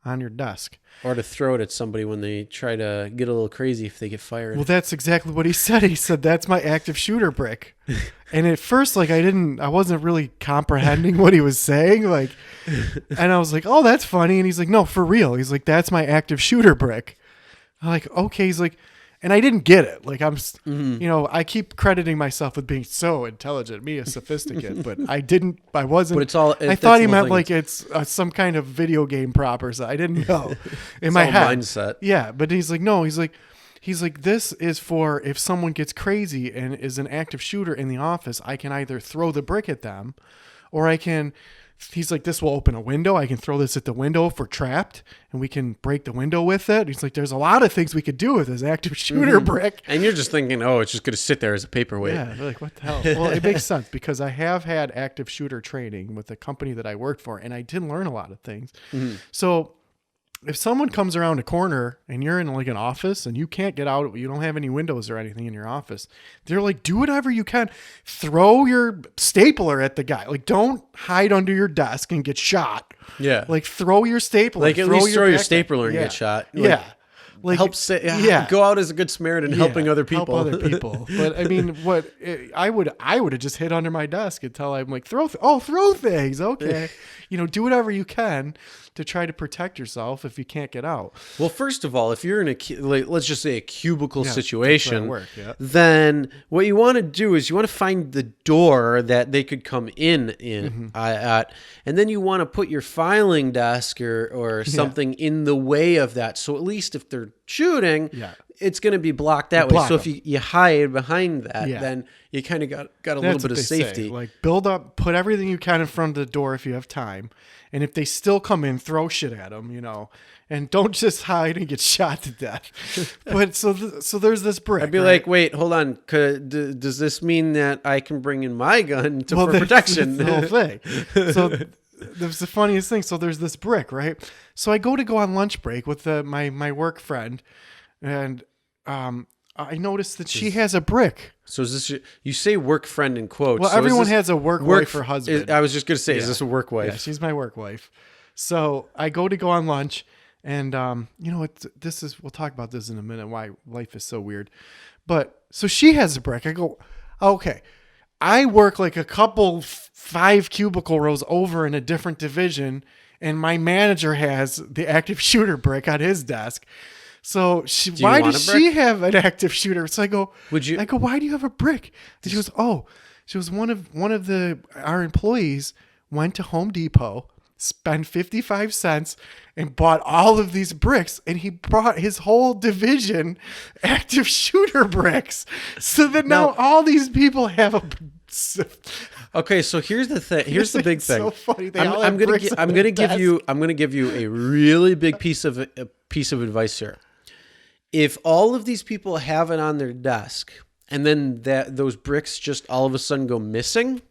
on your desk? or to throw it at somebody when they try to get a little crazy if they get fired. Well, that's exactly what he said. He said, that's my active shooter brick. And at first, like, I wasn't really comprehending what he was saying. Like, and I was like, oh, that's funny. And he's like, no, for real. He's like, that's my active shooter brick. I'm like, okay. He's like, and I didn't get it. Like, I keep crediting myself with being so intelligent, me a sophisticate, but I wasn't. But it's all. I thought he meant like it's some kind of video game prop or something. I didn't know in my all head. mindset. Yeah, but he's like, no, he's like, this is for if someone gets crazy and is an active shooter in the office, I can either throw the brick at them, or he's like, this will open a window. I can throw this at the window if we're trapped, and we can break the window with it. He's like, there's a lot of things we could do with this active shooter brick. And you're just thinking, oh, it's just going to sit there as a paperweight. Yeah, they're like, what the hell? Well, it makes sense because I have had active shooter training with the company that I worked for, and I did learn a lot of things. So if someone comes around a corner and you're in like an office and you can't get out, you don't have any windows or anything in your office, they're like, do whatever you can. Throw your stapler at the guy. Like, don't hide under your desk and get shot. Yeah. Like, throw your stapler. Like, at least throw your backpack. stapler and Yeah. get shot. Like, Yeah. Like, Help go out as a good Samaritan helping other people. Help other people. But I mean, I would have just hid under my desk until I'm like, throw things. Okay. Do whatever you can to try to protect yourself if you can't get out. Well, first of all, if you're in let's just say a cubicle Yeah, situation, that's where I work, yeah. then what you want to do is you want to find the door that they could come in at, and then you want to put your filing desk or something in the way of that. So at least if they're shooting, Yeah. it's going to be blocked that way. Block So if them. you hide behind that, Yeah. then you kind of got a That's little bit what of they safety. say. Like, put everything you can in front of the door if you have time. And if they still come in, throw shit at them, and don't just hide and get shot to death. But so there's this brick. I'd be right? like, wait, hold on. Does this mean that I can bring in my gun for that's protection? the whole thing. So that's the funniest thing. So there's this brick, right? So I go on lunch break with my work friend, and I noticed that she has a brick. So is this you say work friend in quotes? Well, so is everyone this has a work wife or husband. I was just gonna say, is Yeah. this a work wife? Yeah, she's my work wife. So I go on lunch, and we'll talk about this in a minute. Why life is so weird, but so she has a brick. I go, okay. I work like a couple 5 cubicle rows over in a different division, and my manager has the active shooter brick on his desk. So why want does a she brick? have an active shooter? So I go, Would you- I go, why do you have a brick? And she goes, one of our employees went to Home Depot spent 55 cents and bought all of these bricks, and he brought his whole division active shooter bricks. So that now all these people have a. Okay, so here's the thing. Here's the big thing. So funny. I'm gonna give you a really big piece of advice here. If all of these people have it on their desk, and then those bricks just all of a sudden go missing,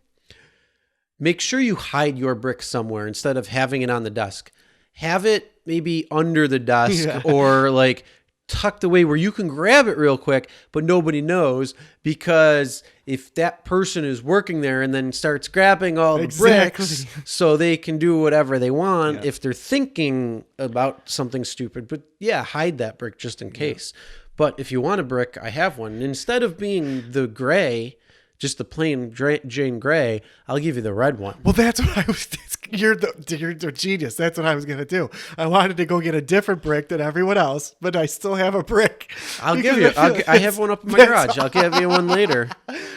make sure you hide your brick somewhere instead of having it on the desk. Have it maybe under the desk or like tucked away where you can grab it real quick, but nobody knows, because if that person is working there and then starts grabbing all the bricks so they can do whatever they want, if they're thinking about something stupid, but hide that brick just in case. But if you want a brick, I have one. Instead of being the gray, just the plain Jane gray, I'll give you the red one. Well, that's what I was. You're the genius. That's what I was gonna do. I wanted to go get a different brick than everyone else, but I still have a brick. I'll give you. I have one up in my garage. I'll give you one later.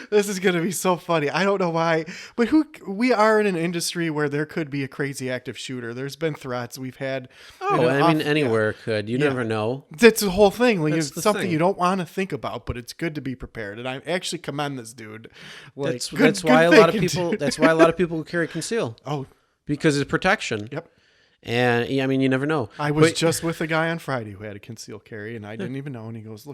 This is gonna be so funny. I don't know why, but we are in an industry where there could be a crazy active shooter. There's been threats we've had. Anywhere could. You never know. That's the whole thing. Like, it's something thing. you don't want to think about, but it's good to be prepared. And I actually commend this dude. Like, that's why a lot of people. That's why a lot of people carry conceal. Oh, because it's protection. Yep. And I mean, you never know. I was just with a guy on Friday who had a concealed carry, and I didn't even know. And he goes,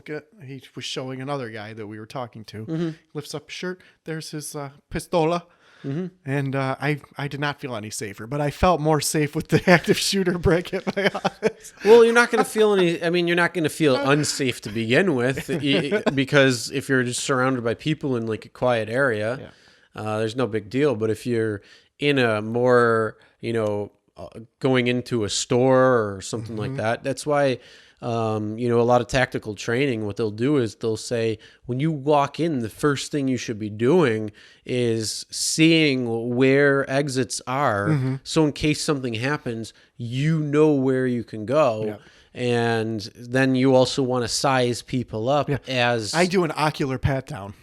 he was showing another guy that we were talking to. Mm-hmm. Lifts up his shirt. There's his pistola. Mm-hmm. And I did not feel any safer, but I felt more safe with the active shooter brick at my office. Well, you're not going to feel you're not going to feel unsafe to begin with, because if you're just surrounded by people in like a quiet area, there's no big deal. But if you're in a more, going into a store or something like that, that's why, a lot of tactical training, what they'll do is they'll say, when you walk in, the first thing you should be doing is seeing where exits are. Mm-hmm. So in case something happens, you know where you can go. Yeah. And then you also want to size people up as... I do an ocular pat down.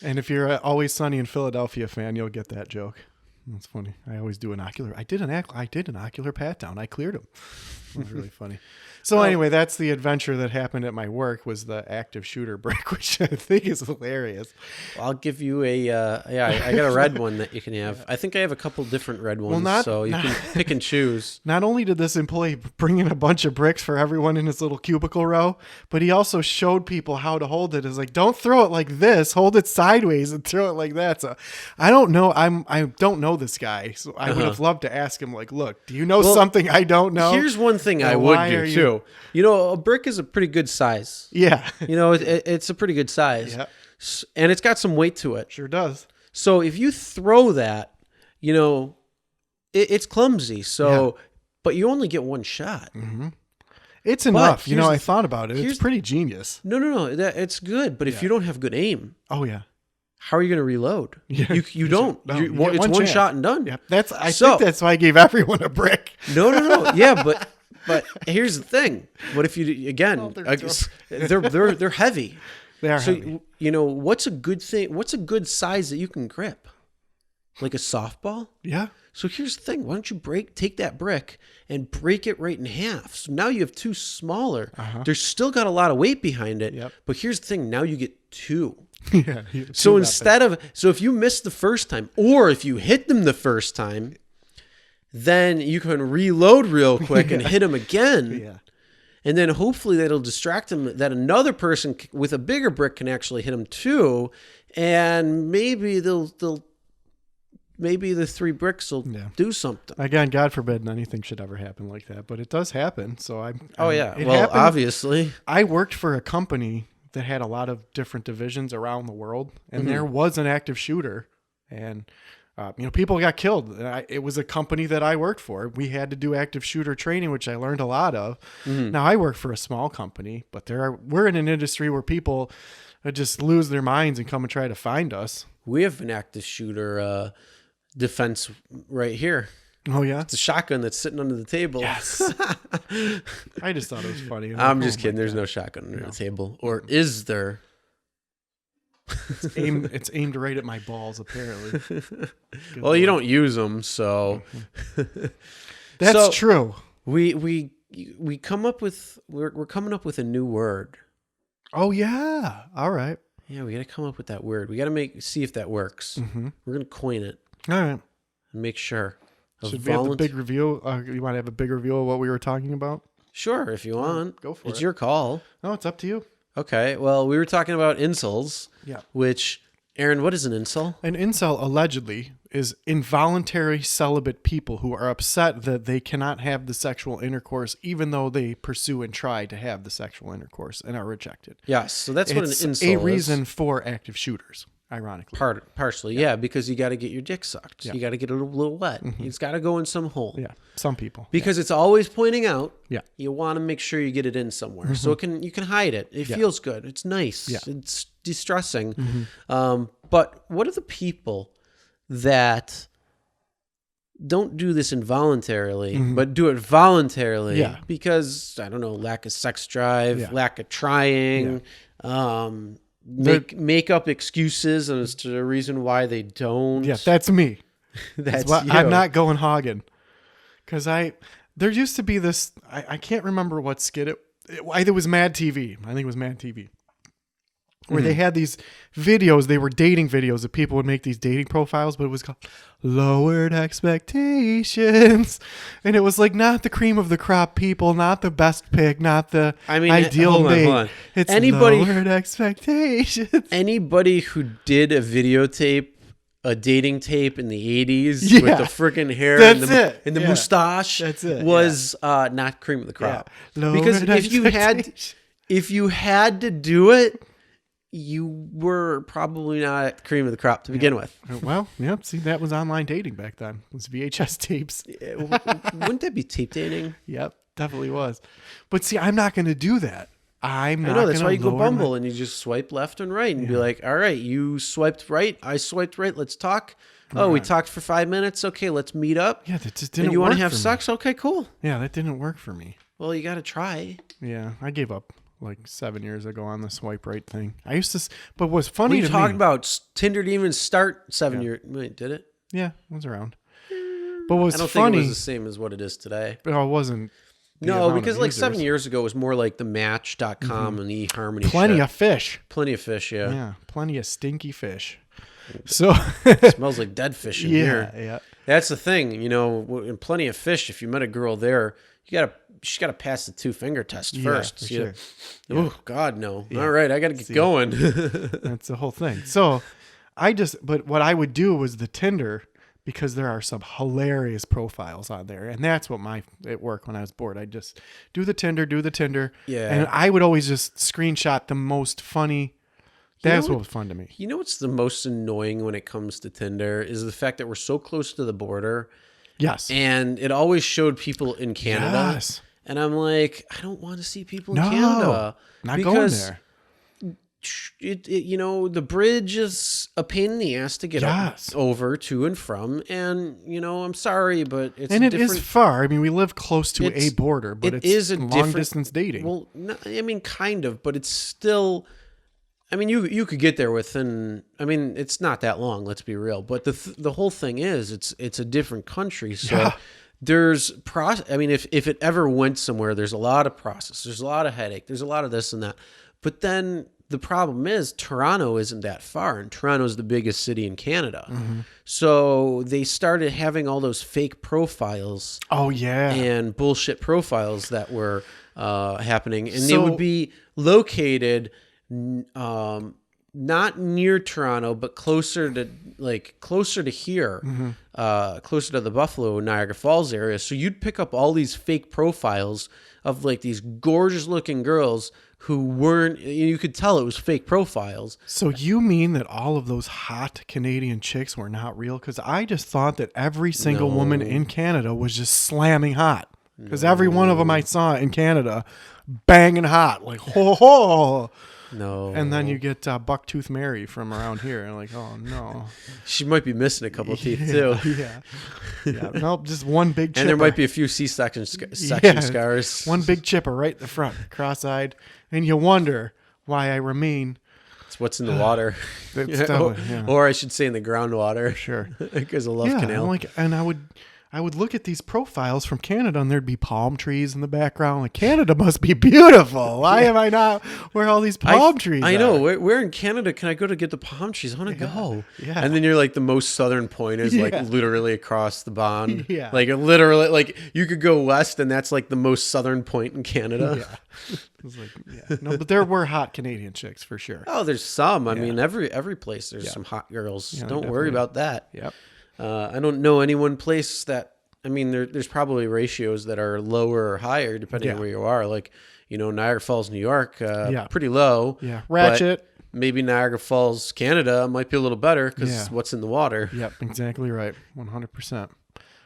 And if you're Always Sunny in Philadelphia fan, you'll get that joke. That's funny. I always do an ocular. I did an ocular pat down. I cleared him. That was really funny. So anyway, that's the adventure that happened at my work, was the active shooter brick, which I think is hilarious. I'll give you I got a red one that you can have. I think I have a couple different red ones, so you can pick and choose. Not only did this employee bring in a bunch of bricks for everyone in his little cubicle row, but he also showed people how to hold it. It's like, don't throw it like this, hold it sideways and throw it like that. So I don't know. I don't know this guy, so I would have loved to ask him, like, look, do you know something I don't know? Here's one thing I would do too. A brick is a pretty good size. Yeah. It's a pretty good size. Yeah. And it's got some weight to it. Sure does. So if you throw that, it's clumsy. So, but you only get one shot. Mm-hmm. It's enough. I thought about it. It's pretty genius. No. It's good. But if you don't have good aim. Oh, yeah. How are you going to reload? Yeah. You don't. It's one shot and done. Yeah. I think that's why I gave everyone a brick. No. Yeah, but here's the thing. What if you again? They're heavy. They are heavy. What's a good thing? What's a good size that you can grip? Like a softball? Yeah. So here's the thing. Why don't you take that brick and break it right in half? So now you have two smaller. Uh-huh. There's still got a lot of weight behind it. Yep. But here's the thing. Now you get two. Yeah. So if you miss the first time, or if you hit them the first time, then you can reload real quick and hit them again. Yeah. And then hopefully that'll distract them, that another person with a bigger brick can actually hit them too. And maybe maybe the three bricks will do something. Again, God forbid anything should ever happen like that, but it does happen. So obviously. I worked for a company that had a lot of different divisions around the world, and there was an active shooter, and people got killed. It was a company that I worked for. We had to do active shooter training, which I learned a lot of. Mm-hmm. Now I work for a small company, but we're in an industry where people just lose their minds and come and try to find us. We have an active shooter defense right here. Oh yeah, it's a shotgun that's sitting under the table. Yes. I just thought it was funny. I'm just kidding. There's no shotgun under the table, or is there? It's aimed right at my balls, apparently. Good Well, you Lord. don't use them, so That's so- true. we come up with we're coming up with a new word. Oh yeah. All right. Yeah, we got to come up with that word. We got to see if that works. Mm-hmm. We're gonna coin it All right. and make sure. A Should we have the volunteer- big reveal? You want to have a big reveal of what we were talking about? Sure, if you want. Go for It's it. your call. No, it's up to you. Okay. Well, we were talking about insults. Yeah. Which, Aaron, what is an insult? An incel allegedly is involuntary celibate people who are upset that they cannot have the sexual intercourse even though they pursue and try to have the sexual intercourse and are rejected. Yes. So that's what an It's insult a reason is. for active shooters, ironically. Partially, yeah, because you got to get your dick sucked. Yeah. You got to get it a little wet. It's got to go in some hole. Yeah, some people. Because it's always pointing out. Yeah. You want to make sure you get it in somewhere, so you can hide it. It feels good. It's nice. Yeah. It's distressing. But what are the people that don't do this involuntarily, but do it voluntarily? Yeah. Because I don't know, lack of sex drive, Yeah. lack of trying. Make up excuses as to the reason why they don't. Yeah, that's me. That's Well, you. I'm not going Hagen. Because there used to be this, I can't remember what skit it was Mad TV. I think it was Mad TV. Where they had these videos, they were dating videos that people would make these dating profiles, but it was called Lowered Expectations. And it was like not the cream of the crop people, not the best pick, not the ideal hold on, date. hold on. It's Anybody- lowered expectations. Anybody who did a videotape, a dating tape in the 80s Yeah. with the freaking hair That's and the, it. and the Yeah. mustache That's it, was not cream of the crop. Yeah. Because Lowered if you had to do it, you were probably not cream of the crop to begin with. Well, yep. See, that was online dating back then. It was VHS tapes. Wouldn't that be tape dating? Yep, definitely was. But see, I'm not going to do that. I'm not. I know, that's gonna why you go lower my- Bumble and you just swipe left and right and be like, all right, you swiped right, I swiped right, let's talk. Oh, we talked for 5 minutes. Okay, let's meet up. Yeah, that just And didn't. you want work to have for me. sex? Okay, cool. Yeah, that didn't work for me. Well, you got to try. Yeah, I gave up like 7 years ago on the swipe right thing. I used to, but what's funny We to talked me, about Tinder didn't even start 7 years. Wait, did it? yeah, it was around. But what's I don't think it funny, was the same as what it is today. but it wasn't. the No, amount of because like users. 7 years ago it was more like the Match.com and the eHarmony. Plenty shit. of fish. Plenty of fish. Yeah, Yeah, plenty of stinky fish. So smells like dead fish in yeah, here. yeah. That's the thing, you know. In Plenty of Fish, if you met a girl there, she's got to pass the 2-finger test Yeah, first. for You- sure. Oh God, no! All right, I got to get going. That's the whole thing. So but what I would do was the Tinder, because there are some hilarious profiles on there. And that's what at work when I was bored. I'd just do the Tinder. Yeah. And I would always just screenshot the most funny. That's know what was fun to me. You know what's the most annoying when it comes to Tinder is the fact that we're so close to the border, Yes. and it always showed people in Canada. Yes. And I'm like, I don't want to see people in No, Canada. not going there. You know, the bridge is a pain in the ass to get Yes. over to and from. And, you know, I'm sorry, but it's And a it is different. far. I mean, we live close to It's- a border, but it it's is a long different- distance dating. Well, no, I mean, kind of, but it's still. I mean, you could get there within. I mean, it's not that long. Let's be real. But the whole thing is, it's a different country, so Yeah. there's process. I mean, if it ever went somewhere, there's a lot of process. There's a lot of headache. There's a lot of this and that. But then the problem is, Toronto isn't that far, and Toronto's the biggest city in Canada. Mm-hmm. So they started having all those fake profiles oh, yeah. and bullshit profiles that were happening, and they So- would be located not near Toronto, but closer to here, closer to the Buffalo, Niagara Falls area. So you'd pick up all these fake profiles of like these gorgeous looking girls who weren't. You could tell it was fake profiles. So you mean that all of those hot Canadian chicks were not real? Because I just thought that every single woman in Canada was just slamming hot. Because every one of them I saw in Canada, banging hot, like ho ho. No, And then you get Bucktooth Mary from around here, and like, oh no. she might be missing a couple of teeth too. Yeah. Nope, just one big chipper. And there might be a few C-section Yeah. scars. One big chipper right in the front, cross-eyed, and you wonder why I remain It's what's in the water. It's Yeah, definitely, yeah. or I should say in the groundwater. Sure. Because of Love Yeah, Canal. I'm like, and I would look at these profiles from Canada, and there'd be palm trees in the background. Like, Canada must be beautiful. Why am I not where all these palm trees? I know. are? Where in Canada can I go to get the palm trees? I want to go. Yeah. And then you're like, the most southern point is like Yeah. literally across the pond. Yeah. Like literally, like you could go west, and that's like the most southern point in Canada. Yeah. It was like, yeah. No, but there were hot Canadian chicks for sure. Oh, there's some. I mean, every place there's some hot girls. Yeah, Don't worry definitely. about that. Yep. I don't know any one place that. I mean, there's probably ratios that are lower or higher depending on Yeah. where you are. Like, Niagara Falls, New York, Yeah. pretty low. Yeah. but Ratchet. Maybe Niagara Falls, Canada might be a little better because Yeah. what's in the water. Yep. Exactly right. 100%.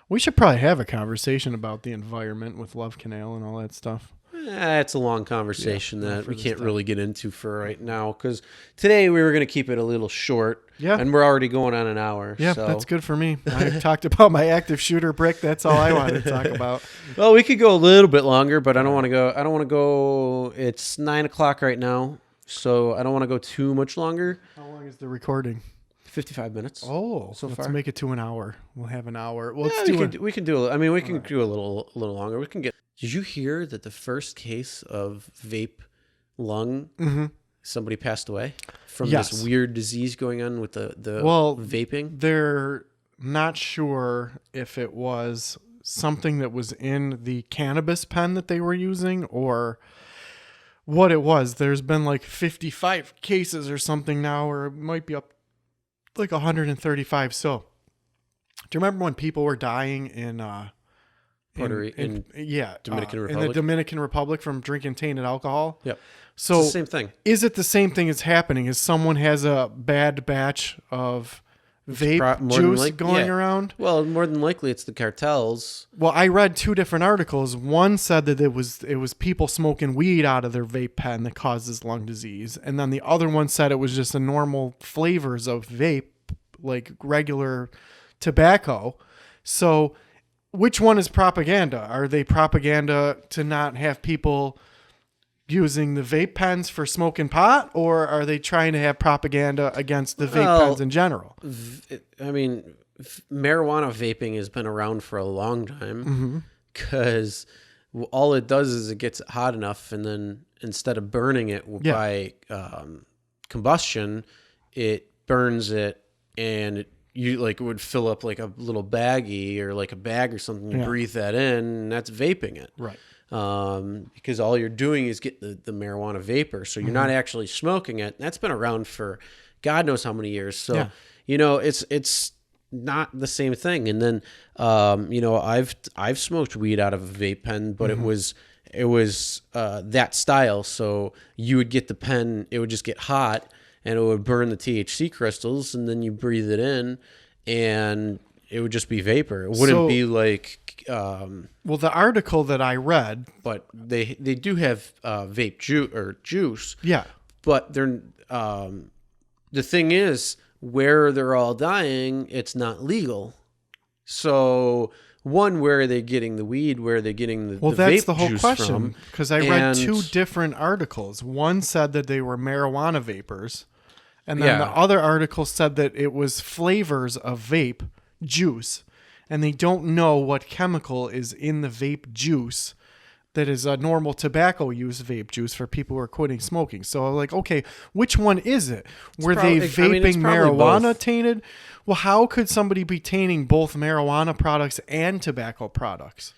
We should probably have a conversation about the environment with Love Canal and all that stuff. It's a long conversation Yeah, that for we this can't time. really get into for right now because today we were going to keep it a little short. Yeah. And we're already going on an hour. Yeah, so. that's good for me. I talked about my active shooter brick. That's all I wanted to talk about. Well, we could go a little bit longer, but I don't want to go. I don't want to go. It's 9:00 right now, so I don't want to go too much longer. How long is the recording? 55 minutes. Oh, So let's far? make it to an hour. We'll have an hour. Well, Yeah, let's do it. we can do. I mean, we can do a little longer. We can get. Did you hear that the first case of vape lung? Mm-hmm. Somebody passed away from Yes. this weird disease going on with the Well, vaping. They're not sure if it was something that was in the cannabis pen that they were using or what it was. There's been like 55 cases or something now, or it might be up like 135. So, do you remember when people were dying in Yeah, Dominican in the Republic? Dominican Republic from drinking tainted alcohol? Yep. So It's the same thing. is it the same thing that's happening? Is someone has a bad batch of vape more than juice going around? Well, more than likely, it's the cartels. Well, I read two different articles. One said that it was people smoking weed out of their vape pen that causes lung disease, and then the other one said it was just the normal flavors of vape, like regular tobacco. So, which one is propaganda? Are they propaganda to not have people using the vape pens for smoking pot, or are they trying to have propaganda against the vape Well, pens in general? I mean, marijuana vaping has been around for a long time because all it does is it gets it hot enough, and then instead of burning it by combustion, it burns it, and you like would fill up like a little baggie or like a bag or something. You breathe that in, and that's vaping it. Right. Because all you're doing is get the marijuana vapor. So you're not actually smoking it. That's been around for God knows how many years. So, it's not the same thing. And then, I've smoked weed out of a vape pen, but it was that style. So you would get the pen, it would just get hot and it would burn the THC crystals, and then you breathe it in and it would just be vapor. It wouldn't be like, Well, the article that I read, but they do have vape juice. yeah, But they're the thing is, where they're all dying, it's not legal. So where are they getting the weed? Where are they getting the well, the that's vape the whole juice question. from? Because I read And- two different articles. One said that they were marijuana vapors, and then Yeah. the other article said that it was flavors of vape juice, and they don't know what chemical is in the vape juice that is a normal tobacco use vape juice for people who are quitting smoking. So like, okay, which one is it? Were they it's vaping probably marijuana both. tainted? Well, how could somebody be tainting both marijuana products and tobacco products?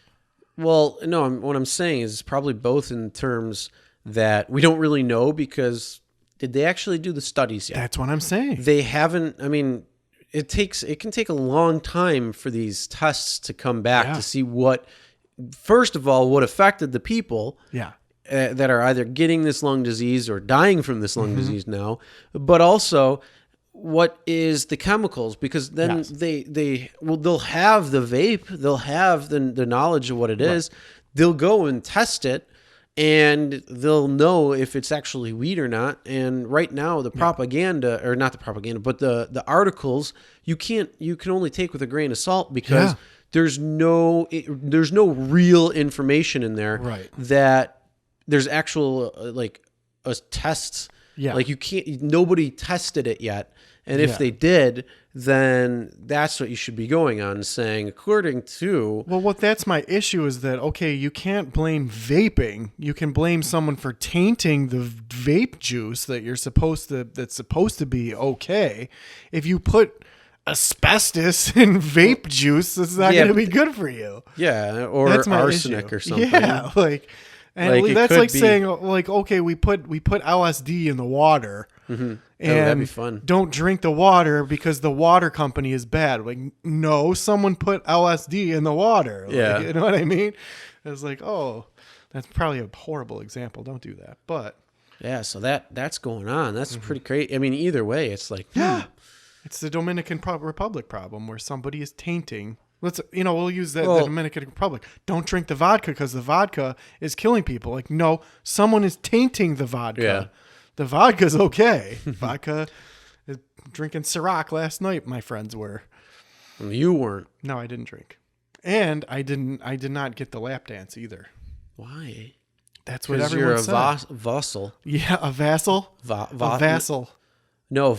Well, no, what I'm saying is probably both in terms that we don't really know because did they actually do the studies yet? That's what I'm saying. They haven't. I mean, it can take a long time for these tests to come back to see first of all, what affected the people Yeah. that are either getting this lung disease or dying from this lung disease now, but also what is the chemicals, because then Yes. they'll have the vape, they'll have the knowledge of what it is, they'll go and test it, and they'll know if it's actually weed or not. And right now the propaganda, or not the propaganda, but the articles, you can only take with a grain of salt because Yeah. there's no real information in there Right. that there's actual like a tests Yeah. Like you can't. Nobody tested it yet, and if Yeah. they did, then that's what you should be going on, saying according to. Well, that's my issue is that, okay, you can't blame vaping. You can blame someone for tainting the vape juice that's supposed to be okay. If you put asbestos in vape juice, it's not Yeah, going to be good for you. Yeah, or That's my arsenic issue. or something. Yeah, and Like, it that's could like be- saying, like, okay, we put LSD in the water, that'd and be fun. don't drink the water because the water company is bad. Like, no, someone put LSD in the water. Like, Yeah. you know what I mean? It's like, oh, that's probably a horrible example. Don't do that. But Yeah, so that's going on. That's pretty crazy. I mean, either way, it's like it's the Dominican Republic problem where somebody is tainting. We'll use the Well- Dominican Republic. Don't drink the vodka because the vodka is killing people. Like, no, someone is tainting the vodka. Yeah. The vodka's okay. Vodka is drinking Ciroc last night. My friends were. you weren't. No, I didn't drink, and I did not get the lap dance either. Why? That's what Because everyone you're a said. vassal. Yeah, a vassal. A vassal. No,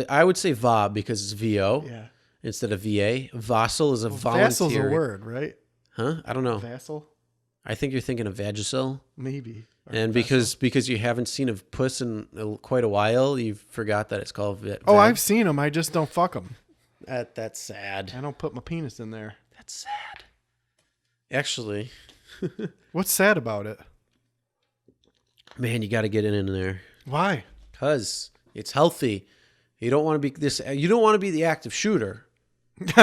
I would say va because it's vo Yeah, instead of va. Vassal is a volunteer. vassal's a word, right? Huh? I don't know. Vassal, I think you're thinking of Vagisil. maybe. Or And vassal. because you haven't seen a puss in quite a while, you forgot that it's called. Oh, I've seen them. I just don't fuck them. That's sad. I don't put my penis in there. That's sad. Actually, What's sad about it? man, you got to get in there Why? because it's healthy. You don't want to be this. You don't want to be the active shooter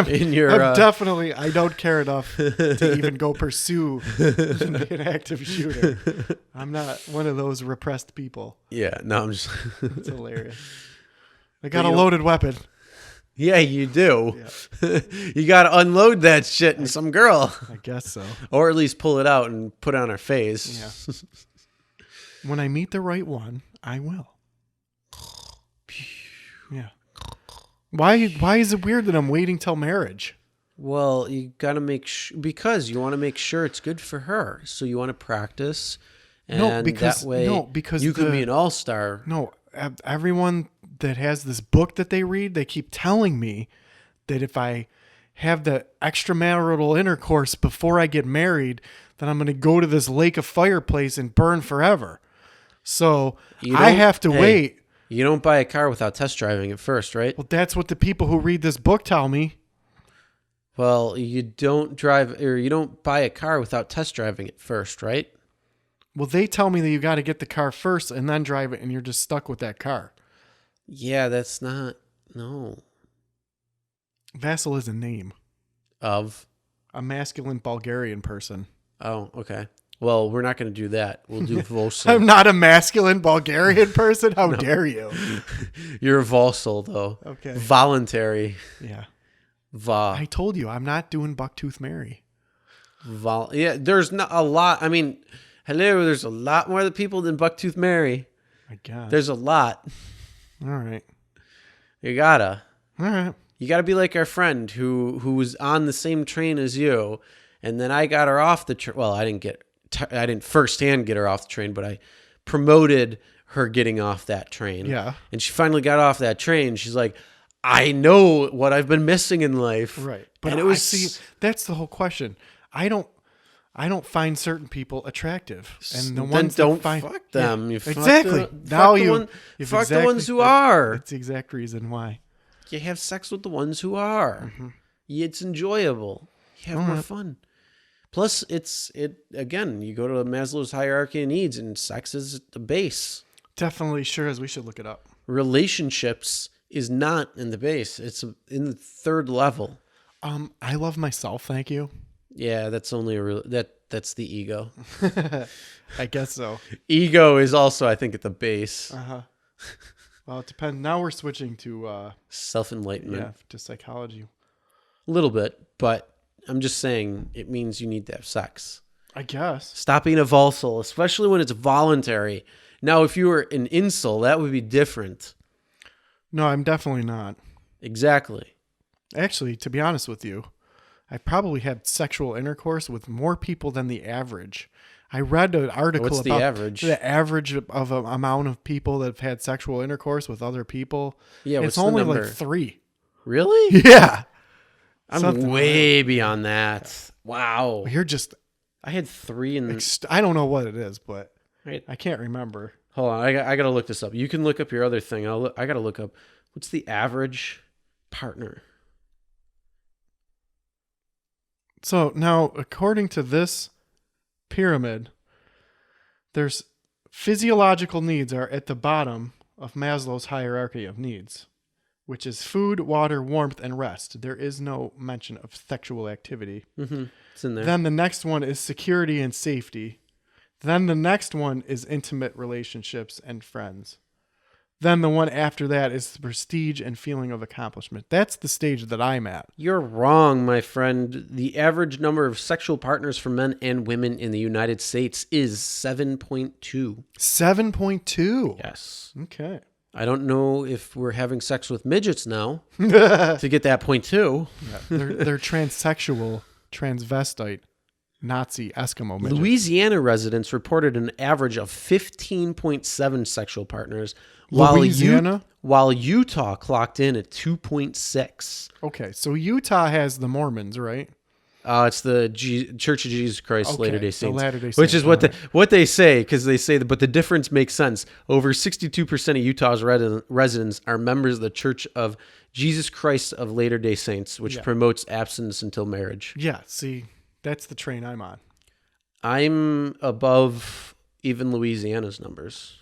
in your. I don't care enough to even go pursue and be an active shooter. I'm not one of those repressed people. Yeah, no, I'm just. It's hilarious. I got a you- loaded weapon. Yeah, you do. You got to unload that shit in some girl, I guess so. or at least pull it out and put it on her face. Yeah. When I meet the right one, I will. Yeah. Why is it weird that I'm waiting till marriage? Well, you got to make because you want to make sure it's good for her. So you want to practice, and that way, because you can be an all-star. No, everyone that has this book that they read, they keep telling me that if I have the extramarital intercourse before I get married, then I'm going to go to this lake of fire place and burn forever. So I have to wait. You don't buy a car without test driving it first, right? Well, that's what the people who read this book tell me. Well, you don't buy a car without test driving it first, right? Well, they tell me that you got to get the car first and then drive it, and you're just stuck with that car. Yeah, that's not no Vassal is a name. of. A masculine Bulgarian person. Oh, okay. Well, we're not going to do that. We'll do I'm Volsel. not a masculine Bulgarian person. How dare you? You're a Volsel though. Okay. Voluntary. Yeah. Va. I told you, I'm not doing Bucktooth Mary. Yeah, there's not a lot. I mean, hello, there's a lot more people than Bucktooth Mary. I guess. There's a lot. All right. You gotta. All right. You gotta be like our friend who was on the same train as you, and then I got her off the train. Well, I didn't firsthand get her off the train, but I promoted her getting off that train. Yeah. And she finally got off that train. She's like, I know what I've been missing in life. Right. But And it was see, that's the whole question. I don't find certain people attractive, and the then ones don't that find fuck them. Yeah, You fuck exactly. the- Now fuck the you one- you've fuck the exactly- ones who are. That's the exact reason why. You have sex with the ones who are. Mm-hmm. It's enjoyable. You have more Alright. fun. Plus, again, you go to Maslow's hierarchy of needs, and sex is at the base. Definitely sure as we should look it up. Relationships is not in the base. It's in the third level. I love myself, thank you. Yeah, that's only that's the ego. I guess so. Ego is also, I think, at the base. Uh-huh. Well, it depends. Now we're switching to Self-enlightenment. to psychology. A little bit, but I'm just saying it means you need to have sex. I guess. Stop being a Volsel, especially when it's voluntary. Now, if you were an incel, that would be different. No, I'm definitely not. Exactly. Actually, to be honest with you, I probably had sexual intercourse with more people than the average. I read an article What's the about average? the average of an amount of people that have had sexual intercourse with other people. Yeah, what's it's the only number? like 3. Really? Yeah. I'm Something way beyond that. Wow. You're just, I had 3 in. I don't know what it is, but Right. I can't remember. Hold on, I got to look this up. You can look up your other thing. I got to look up what's the average partner. So now, according to this pyramid, there's physiological needs are at the bottom of Maslow's hierarchy of needs, which is food, water, warmth, and rest. There is no mention of sexual activity. Mm-hmm. It's in there. Then the next one is security and safety. Then the next one is intimate relationships and friends. Then the one after that is prestige and feeling of accomplishment. That's the stage that I'm at. You're wrong, my friend. The average number of sexual partners for men and women in the United States is 7.2. 7.2. Yes. Okay. I don't know if we're having sex with midgets now to get that 0.2. Yeah, they're transsexual, transvestite, Nazi Eskimo midgets. Louisiana residents reported an average of 15.7 sexual partners, Louisiana? while Utah clocked in at 2.6. Okay, so Utah has the Mormons, right? It's the Church of Jesus Christ Okay, Latter-day the Saints, Latter-day which Saints, is what all what they say, because they say that, but the difference makes sense. Over 62% of Utah's residents are members of the Church of Jesus Christ of Latter-day Saints, which Yeah. promotes abstinence until marriage. Yeah, see, that's the train I'm on. I'm above even Louisiana's numbers.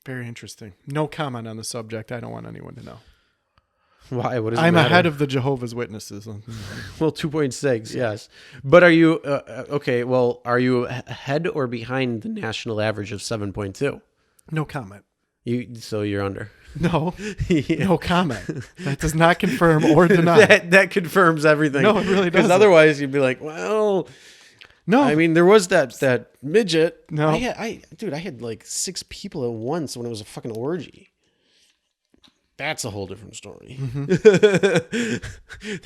Very interesting. No comment on the subject. I don't want anyone to know. Why? What does it I'm matter? ahead of the Jehovah's Witnesses. Well, 2.6, yes. But are you okay? Well, are you ahead or behind the national average of 7.2? No comment. So you're under. No, Yeah. no comment. That does not confirm or deny. that confirms everything. No, it really Because doesn't. otherwise, you'd be like, well, No, I mean, there was that midget. No. I had like 6 people at once when it was a fucking orgy. That's a whole different story. Mm-hmm.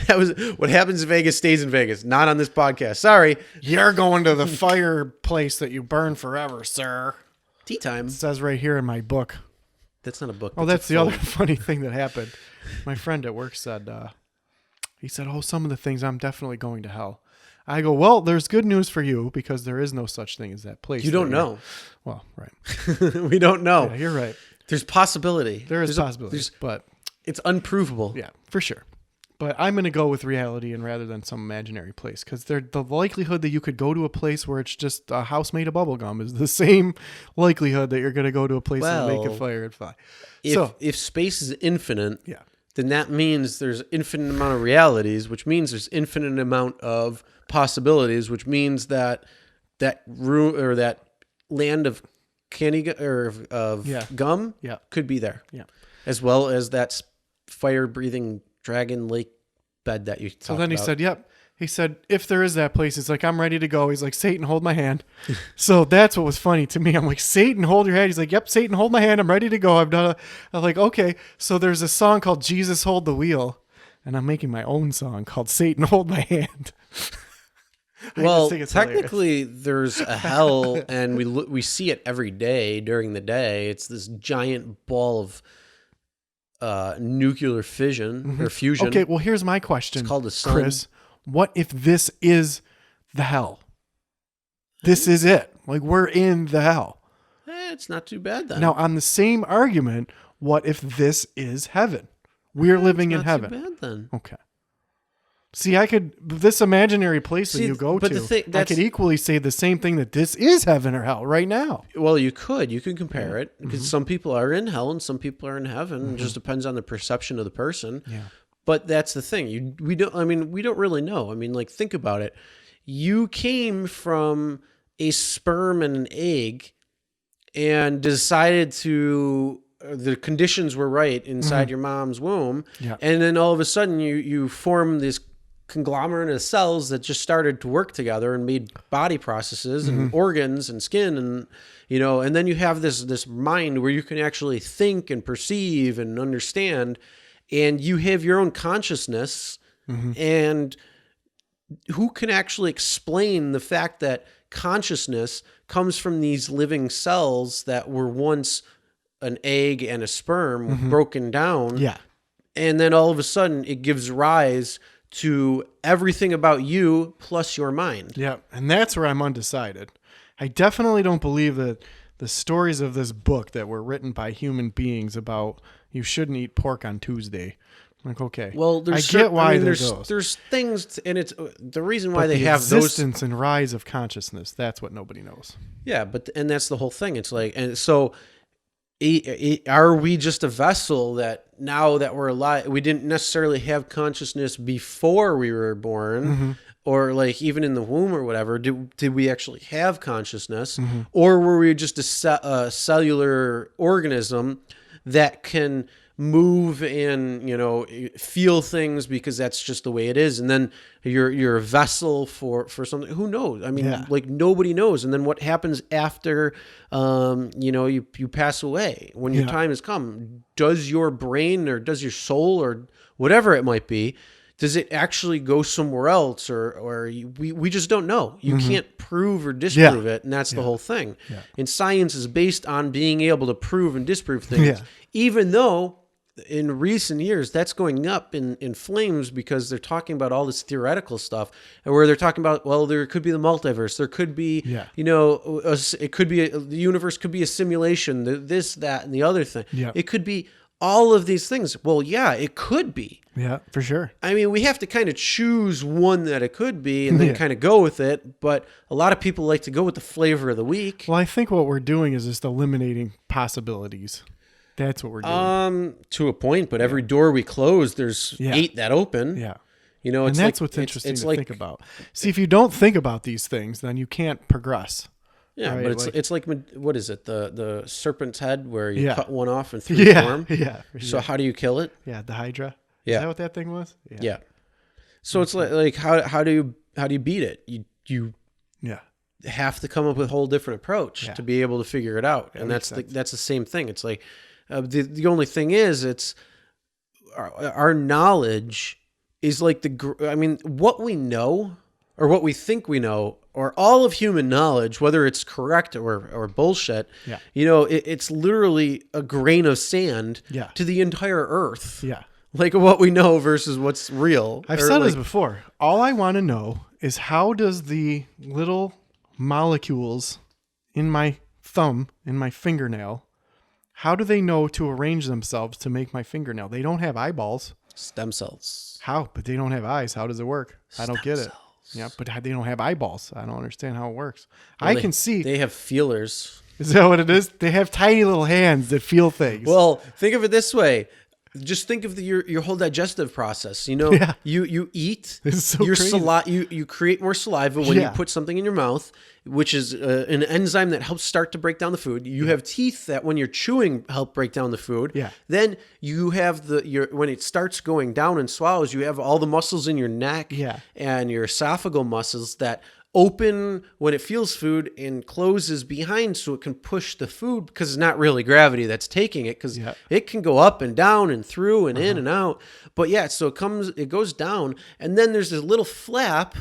That was what happens in Vegas stays in Vegas. Not on this podcast. Sorry. you're going to the fireplace that you burn forever, sir. Tea time. It says right here in my book. That's not a book. Oh, a that's the other film. funny thing that happened. My friend at work said, he said, oh, some of the things I'm definitely going to hell. I go, well, there's good news for you because there is no such thing as that place. You don't that you're-" know. Well, right. We don't know. Yeah, you're right. There's possibility. There is There's a- possibilities, but it's unprovable. yeah, for sure. But I'm going to go with reality and rather than some imaginary place because the likelihood that you could go to a place where it's just a house made of bubble gum is the same likelihood that you're going to go to a place and make a Well, fire and fly. If space is infinite, Yeah. then that means there's infinite amount of realities, which means there's infinite amount of possibilities, which means that room or that land of candy or of Yeah. gum Yeah. could be there, Yeah. as well as that fire breathing dragon lake bed that you talked So then he about. said, yep. He said, if there is that place, he's like, I'm ready to go. He's like, Satan, hold my hand. So that's what was funny to me. I'm like, Satan, hold your hand. He's like, yep, Satan, hold my hand. I'm ready to go. I'm like, okay. So there's a song called Jesus Hold the Wheel. And I'm making my own song called Satan, Hold My Hand. I Well, just think it's hilarious. technically, there's a hell, and we see it every day during the day. It's this giant ball of nuclear fission or fusion. Okay, well, here's my question. It's called the sun. Chris, what if this is the hell? This is it. Like, we're in the hell. It's not too bad then. Now, on the same argument, what if this is heaven? We're living in Not heaven. Too bad then. Okay. See, I could, this imaginary place that See, you go but to, the thing- I that's- could equally say the same thing that this is heaven or hell right now. Well, you could compare it because Mm-hmm. some people are in hell and some people are in heaven. It just depends on the perception of the person. Yeah. But that's the thing. We don't really know. I mean, like, think about it. You came from a sperm and an egg and decided to the conditions were right inside your mom's womb. Yeah. And then all of a sudden you form this conglomerate of cells that just started to work together and made body processes and organs and skin and and then you have this mind where you can actually think and perceive and understand, and you have your own consciousness. And who can actually explain the fact that consciousness comes from these living cells that were once an egg and a sperm broken down. Yeah. And then all of a sudden it gives rise to everything about you plus your mind. Yeah. And that's where I'm undecided. I definitely don't believe that the stories of this book that were written by human beings about you shouldn't eat pork on Tuesday. Like, okay. Well, I get why there's those. there's things, and it's the reason why But they the have those. existence and rise of consciousness. That's what nobody knows. Yeah, and that's the whole thing. It's like, and so are we just a vessel that now that we're alive, we didn't necessarily have consciousness before we were born, or like even in the womb or whatever? Did we actually have consciousness, or were we just a cellular organism that can move and feel things because that's just the way it is, and then you're a vessel for something? Who knows? I mean, Yeah. like nobody knows. And then what happens after you pass away, when your Yeah. time has come? Does your brain or does your soul or whatever it might be, does it actually go somewhere else, or we just don't know? You can't prove or disprove it, and that's the whole thing. Yeah. And science is based on being able to prove and disprove things, Yeah. even though in recent years that's going up in flames, because they're talking about all this theoretical stuff, and where they're talking about, well, there could be the multiverse, there could be it could be the universe could be a simulation, this, that, and the other thing. Yeah. It could be all of these things. Well, yeah, it could be. Yeah, for sure. I mean, we have to kind of choose one that it could be and then Yeah. kind of go with it. But a lot of people like to go with the flavor of the week. Well, I think what we're doing is just eliminating possibilities. That's what we're doing. To a point, but every door we close, there's Yeah. 8 that open. Yeah. It's And that's like, what's interesting it's to like, think about. See, if you don't think about these things, then you can't progress. Yeah, right? but it's like, what is it? The serpent's head, where you Yeah. cut one off and threw Yeah. form. Yeah. For So sure. how do you kill it? Yeah. The Hydra. Yeah. Is that what that thing was? Yeah. So it's like how do you beat it? You Yeah. have to come up with a whole different approach Yeah. to be able to figure it out. And makes that's the same thing. It's like the only thing is, it's our knowledge is like what we know or what we think we know, or all of human knowledge, whether it's correct or bullshit. Yeah. It's literally a grain of sand Yeah. to the entire earth. Yeah. Like what we know versus what's real. I've Or said like, this before. All I want to know is, how does the little molecules in my thumb, in my fingernail, how do they know to arrange themselves to make my fingernail? They don't have eyeballs. stem cells. How? But they don't have eyes. How does it work? I don't get it. cells. Yeah, but they don't have eyeballs. I don't understand how it works. I can see. They have feelers. Is that what it is? They have tiny little hands that feel things. Well, think of it this way. Just think of your whole digestive process. Yeah. You eat. This is so your crazy. You create more saliva when you Yeah. put something in your mouth, which is an enzyme that helps start to break down the food. You have teeth that, when you're chewing, help break down the food. Yeah. Then you have when it starts going down and swallows, you have all the muscles in your neck. Yeah. And your esophageal muscles that open when it feels food and closes behind, so it can push the food, because it's not really gravity that's taking it, because Yeah. it can go up and down and through and in and out. But yeah, so it goes down, and then there's this little flap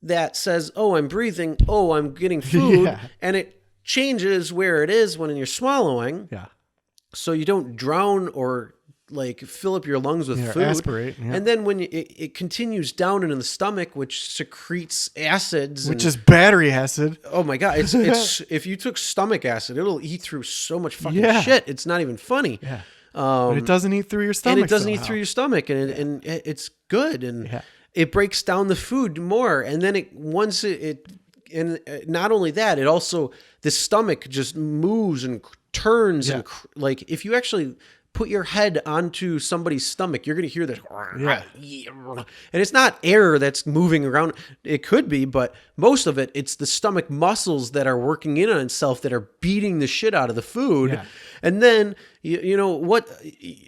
that says, oh, I'm breathing, oh, I'm getting food. Yeah. And it changes where it is when you're swallowing, yeah. so you don't drown or like fill up your lungs with Yeah, or food. aspirate, yeah. And then when it continues down into the stomach, which secretes acids, Which and, is battery acid. oh my god, it's if you took stomach acid, it'll eat through so much fucking Yeah. shit. It's not even funny. Yeah. But it doesn't eat through your stomach. And it doesn't eat somehow. through your stomach, and it's good, and Yeah. it breaks down the food more. And then and not only that, it also, the stomach just moves and turns, Yeah. and like if you actually put your head onto somebody's stomach, you're going to hear this. Yeah. And it's not air that's moving around. It could be, but most of it's the stomach muscles that are working in on itself, that are beating the shit out of the food. Yeah. And then, you know what?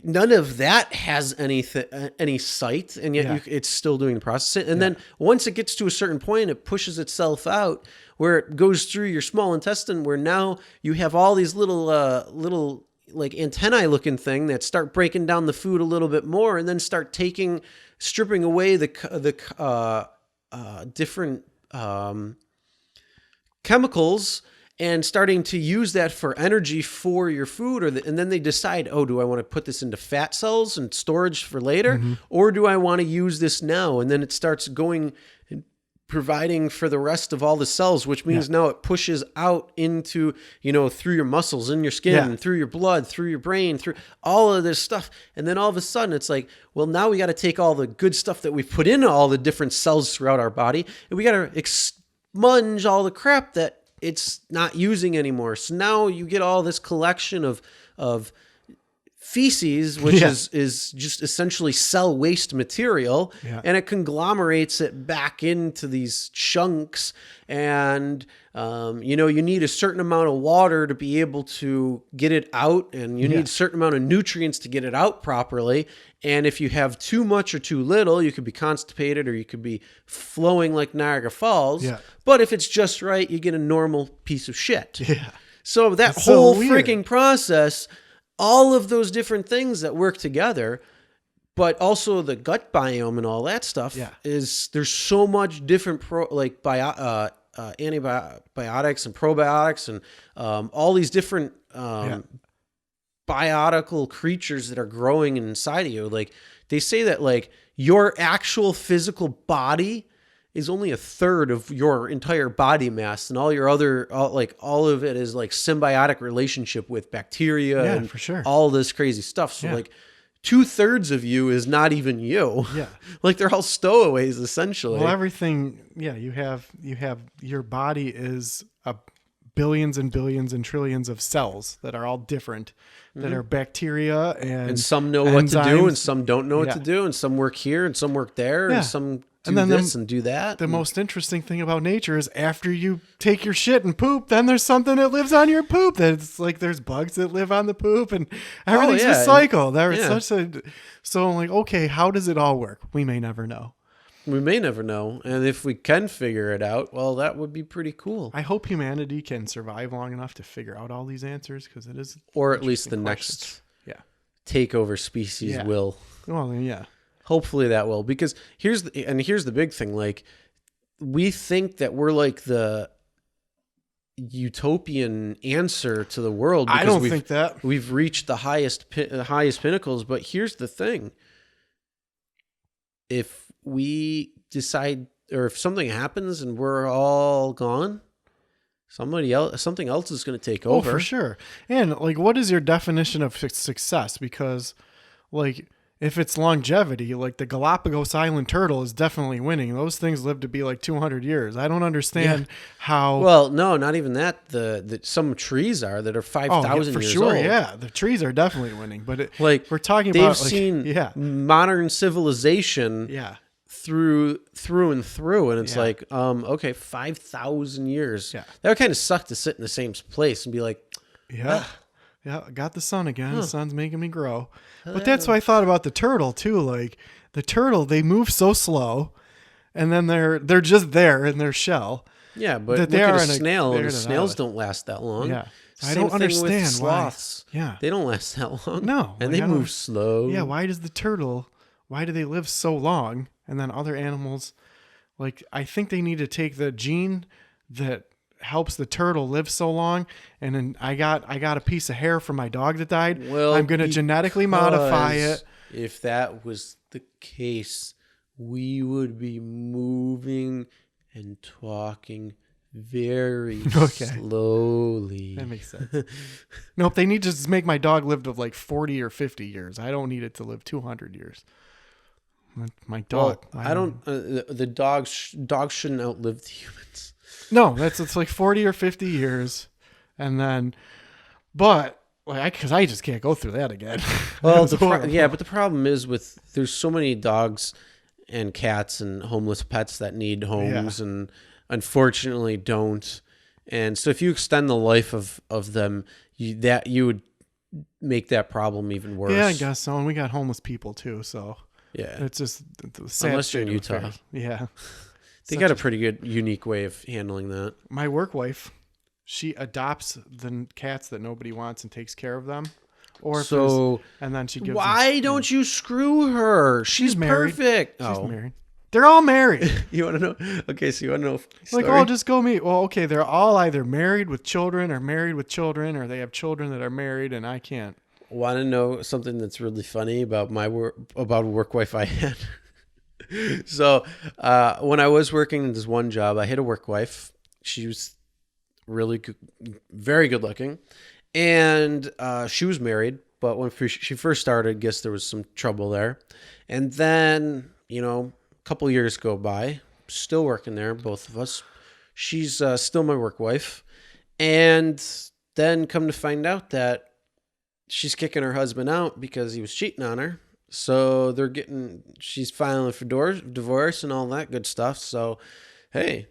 None of that has any sight, and yet Yeah. it's still doing the process. And then once it gets to a certain point, it pushes itself out, where it goes through your small intestine, where now you have all these little like antennae looking thing that start breaking down the food a little bit more, and then start stripping away the different chemicals and starting to use that for energy for your food, and then they decide, oh, do I want to put this into fat cells and storage for later, or do I want to use this now? And then it starts going and providing for the rest of all the cells, which means now it pushes out into, through your muscles, in your skin, through your blood, through your brain, through all of this stuff. And then all of a sudden it's like, well, now we got to take all the good stuff that we've put into all the different cells throughout our body, and we got to expunge all the crap that it's not using anymore. So now you get all this collection of feces, which is just essentially cell waste material, and it conglomerates it back into these chunks. And, you need a certain amount of water to be able to get it out, and you need a certain amount of nutrients to get it out properly. And if you have too much or too little, you could be constipated or you could be flowing like Niagara Falls. Yeah. But if it's just right, you get a normal piece of shit. Yeah. So that That's so whole weird. freaking process, all of those different things that work together, but also the gut biome and all that stuff is there's so much different antibiotics and probiotics and all these different biotical creatures that are growing inside of you. Like they say that like your actual physical body is only a third of your entire body mass, and all your other, all of it is like symbiotic relationship with bacteria and for sure. all this crazy stuff. So like 2/3 of you is not even you. Yeah. Like they're all stowaways essentially. Well, everything, you have your body is billions and billions and trillions of cells that are all different, that are bacteria and some know what to do, enzymes. and some don't know what to do, and some work here and some work there, and some do this and do that. The most interesting thing about nature is after you take your shit and poop, then there's something that lives on your poop. That's like there's bugs that live on the poop, and everything's recycled. So I'm like, okay, how does it all work? We may never know. We may never know. And if we can figure it out, well, that would be pretty cool. I hope humanity can survive long enough to figure out all these answers, because it is. Or at least the next takeover species will. Well, yeah. Hopefully that will. Because here's the big thing. Like, we think that we're like the utopian answer to the world. I don't think that. We've reached the highest pinnacles. But here's the thing. If we decide, or if something happens and we're all gone, something else is going to take over. Oh, for sure. And like, what is your definition of success? Because like, if it's longevity, like the Galapagos Island turtle is definitely winning. Those things live to be like 200 years. I don't understand how. Well, no, not even that. The some trees are that are 5,000 for years sure. old. Yeah, the trees are definitely winning. But we're talking they've about seen modern civilization. Yeah. Through and through, and it's like, okay, 5,000 years. Yeah. That would kind of suck to sit in the same place and be like, I got the sun again. The sun's making me grow. But that's what I thought about the turtle too. Like the turtle, they move so slow, and then they're just there in their shell. Yeah, but look at a snail. And snails don't last that long. Yeah, Same I don't thing understand with sloths. why. Yeah, they don't last that long. No, and they move slow. Yeah, why does the turtle? Why do they live so long? And then other animals, like I think they need to take the gene that helps the turtle live so long, and then I got a piece of hair from my dog that died. Well, I'm going to genetically modify it. If that was the case, we would be moving and talking very slowly. That makes sense. Nope, they need to just make my dog live to like 40 or 50 years. I don't need it to live 200 years. My dog. Well, the dogs shouldn't outlive the humans. No, it's like 40 or 50 years, and then, but like because I just can't go through that again. Well, but the problem is there's so many dogs and cats and homeless pets that need homes and unfortunately don't. And so if you extend the life of them, you would make that problem even worse. Yeah, I guess so. And we got homeless people too, so. Yeah, it's just sad. Unless you're in Utah. Yeah, they got a pretty good, unique way of handling that. My work wife, she adopts the cats that nobody wants and takes care of them. And then she gives. Why don't you screw her? She's married. perfect. She's married. They're all married. You want to know? Okay, so you want to know? Like, Story? oh, just go meet. Well, okay, they're all either married with children or married with children, or they have children that are married, and I can't. Want to know something that's really funny about my work, about a work wife I had? So when I was working in this one job, I had a work wife. She was really good, very good looking, and she was married. But when she first started, I guess there was some trouble there. And then, a couple years go by, still working there, both of us. She's still my work wife. And then come to find out that she's kicking her husband out because he was cheating on her. So she's filing for divorce and all that good stuff. So, hey,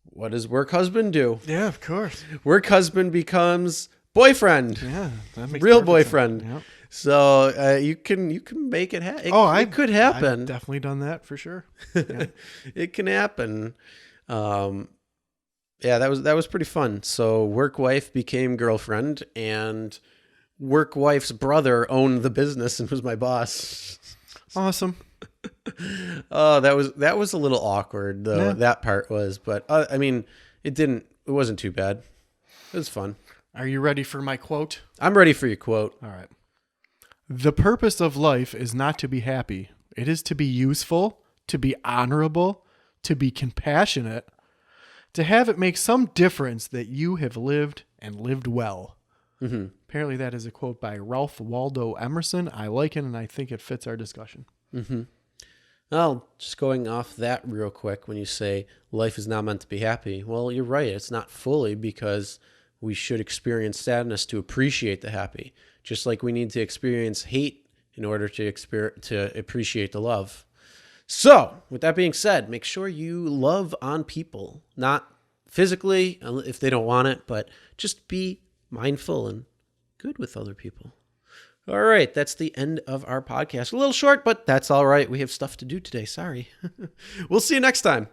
what does work husband do? Yeah, of course. Work husband becomes boyfriend. Yeah, that makes Real perfect boyfriend. sense. Yep. So you can make it happen. It could happen. I've definitely done that for sure. Yeah. It can happen. Yeah, that was pretty fun. So work wife became girlfriend, and work wife's brother owned the business and was my boss. Awesome. Oh, that was a little awkward though. Yeah. That part was, but it wasn't too bad. It was fun. Are you ready for my quote? I'm ready for your quote. All right. The purpose of life is not to be happy. It is to be useful, to be honorable, to be compassionate, to have it make some difference that you have lived and lived well. Mm-hmm. Apparently that is a quote by Ralph Waldo Emerson. I like it, and I think it fits our discussion. Mm-hmm. Well, just going off that real quick, when you say life is not meant to be happy, well, you're right. It's not fully, because we should experience sadness to appreciate the happy, just like we need to experience hate in order to appreciate the love. So, with that being said, make sure you love on people, not physically if they don't want it, but just be mindful and good with other people. All right, that's the end of our podcast. A little short, but that's all right. We have stuff to do today. Sorry. We'll see you next time.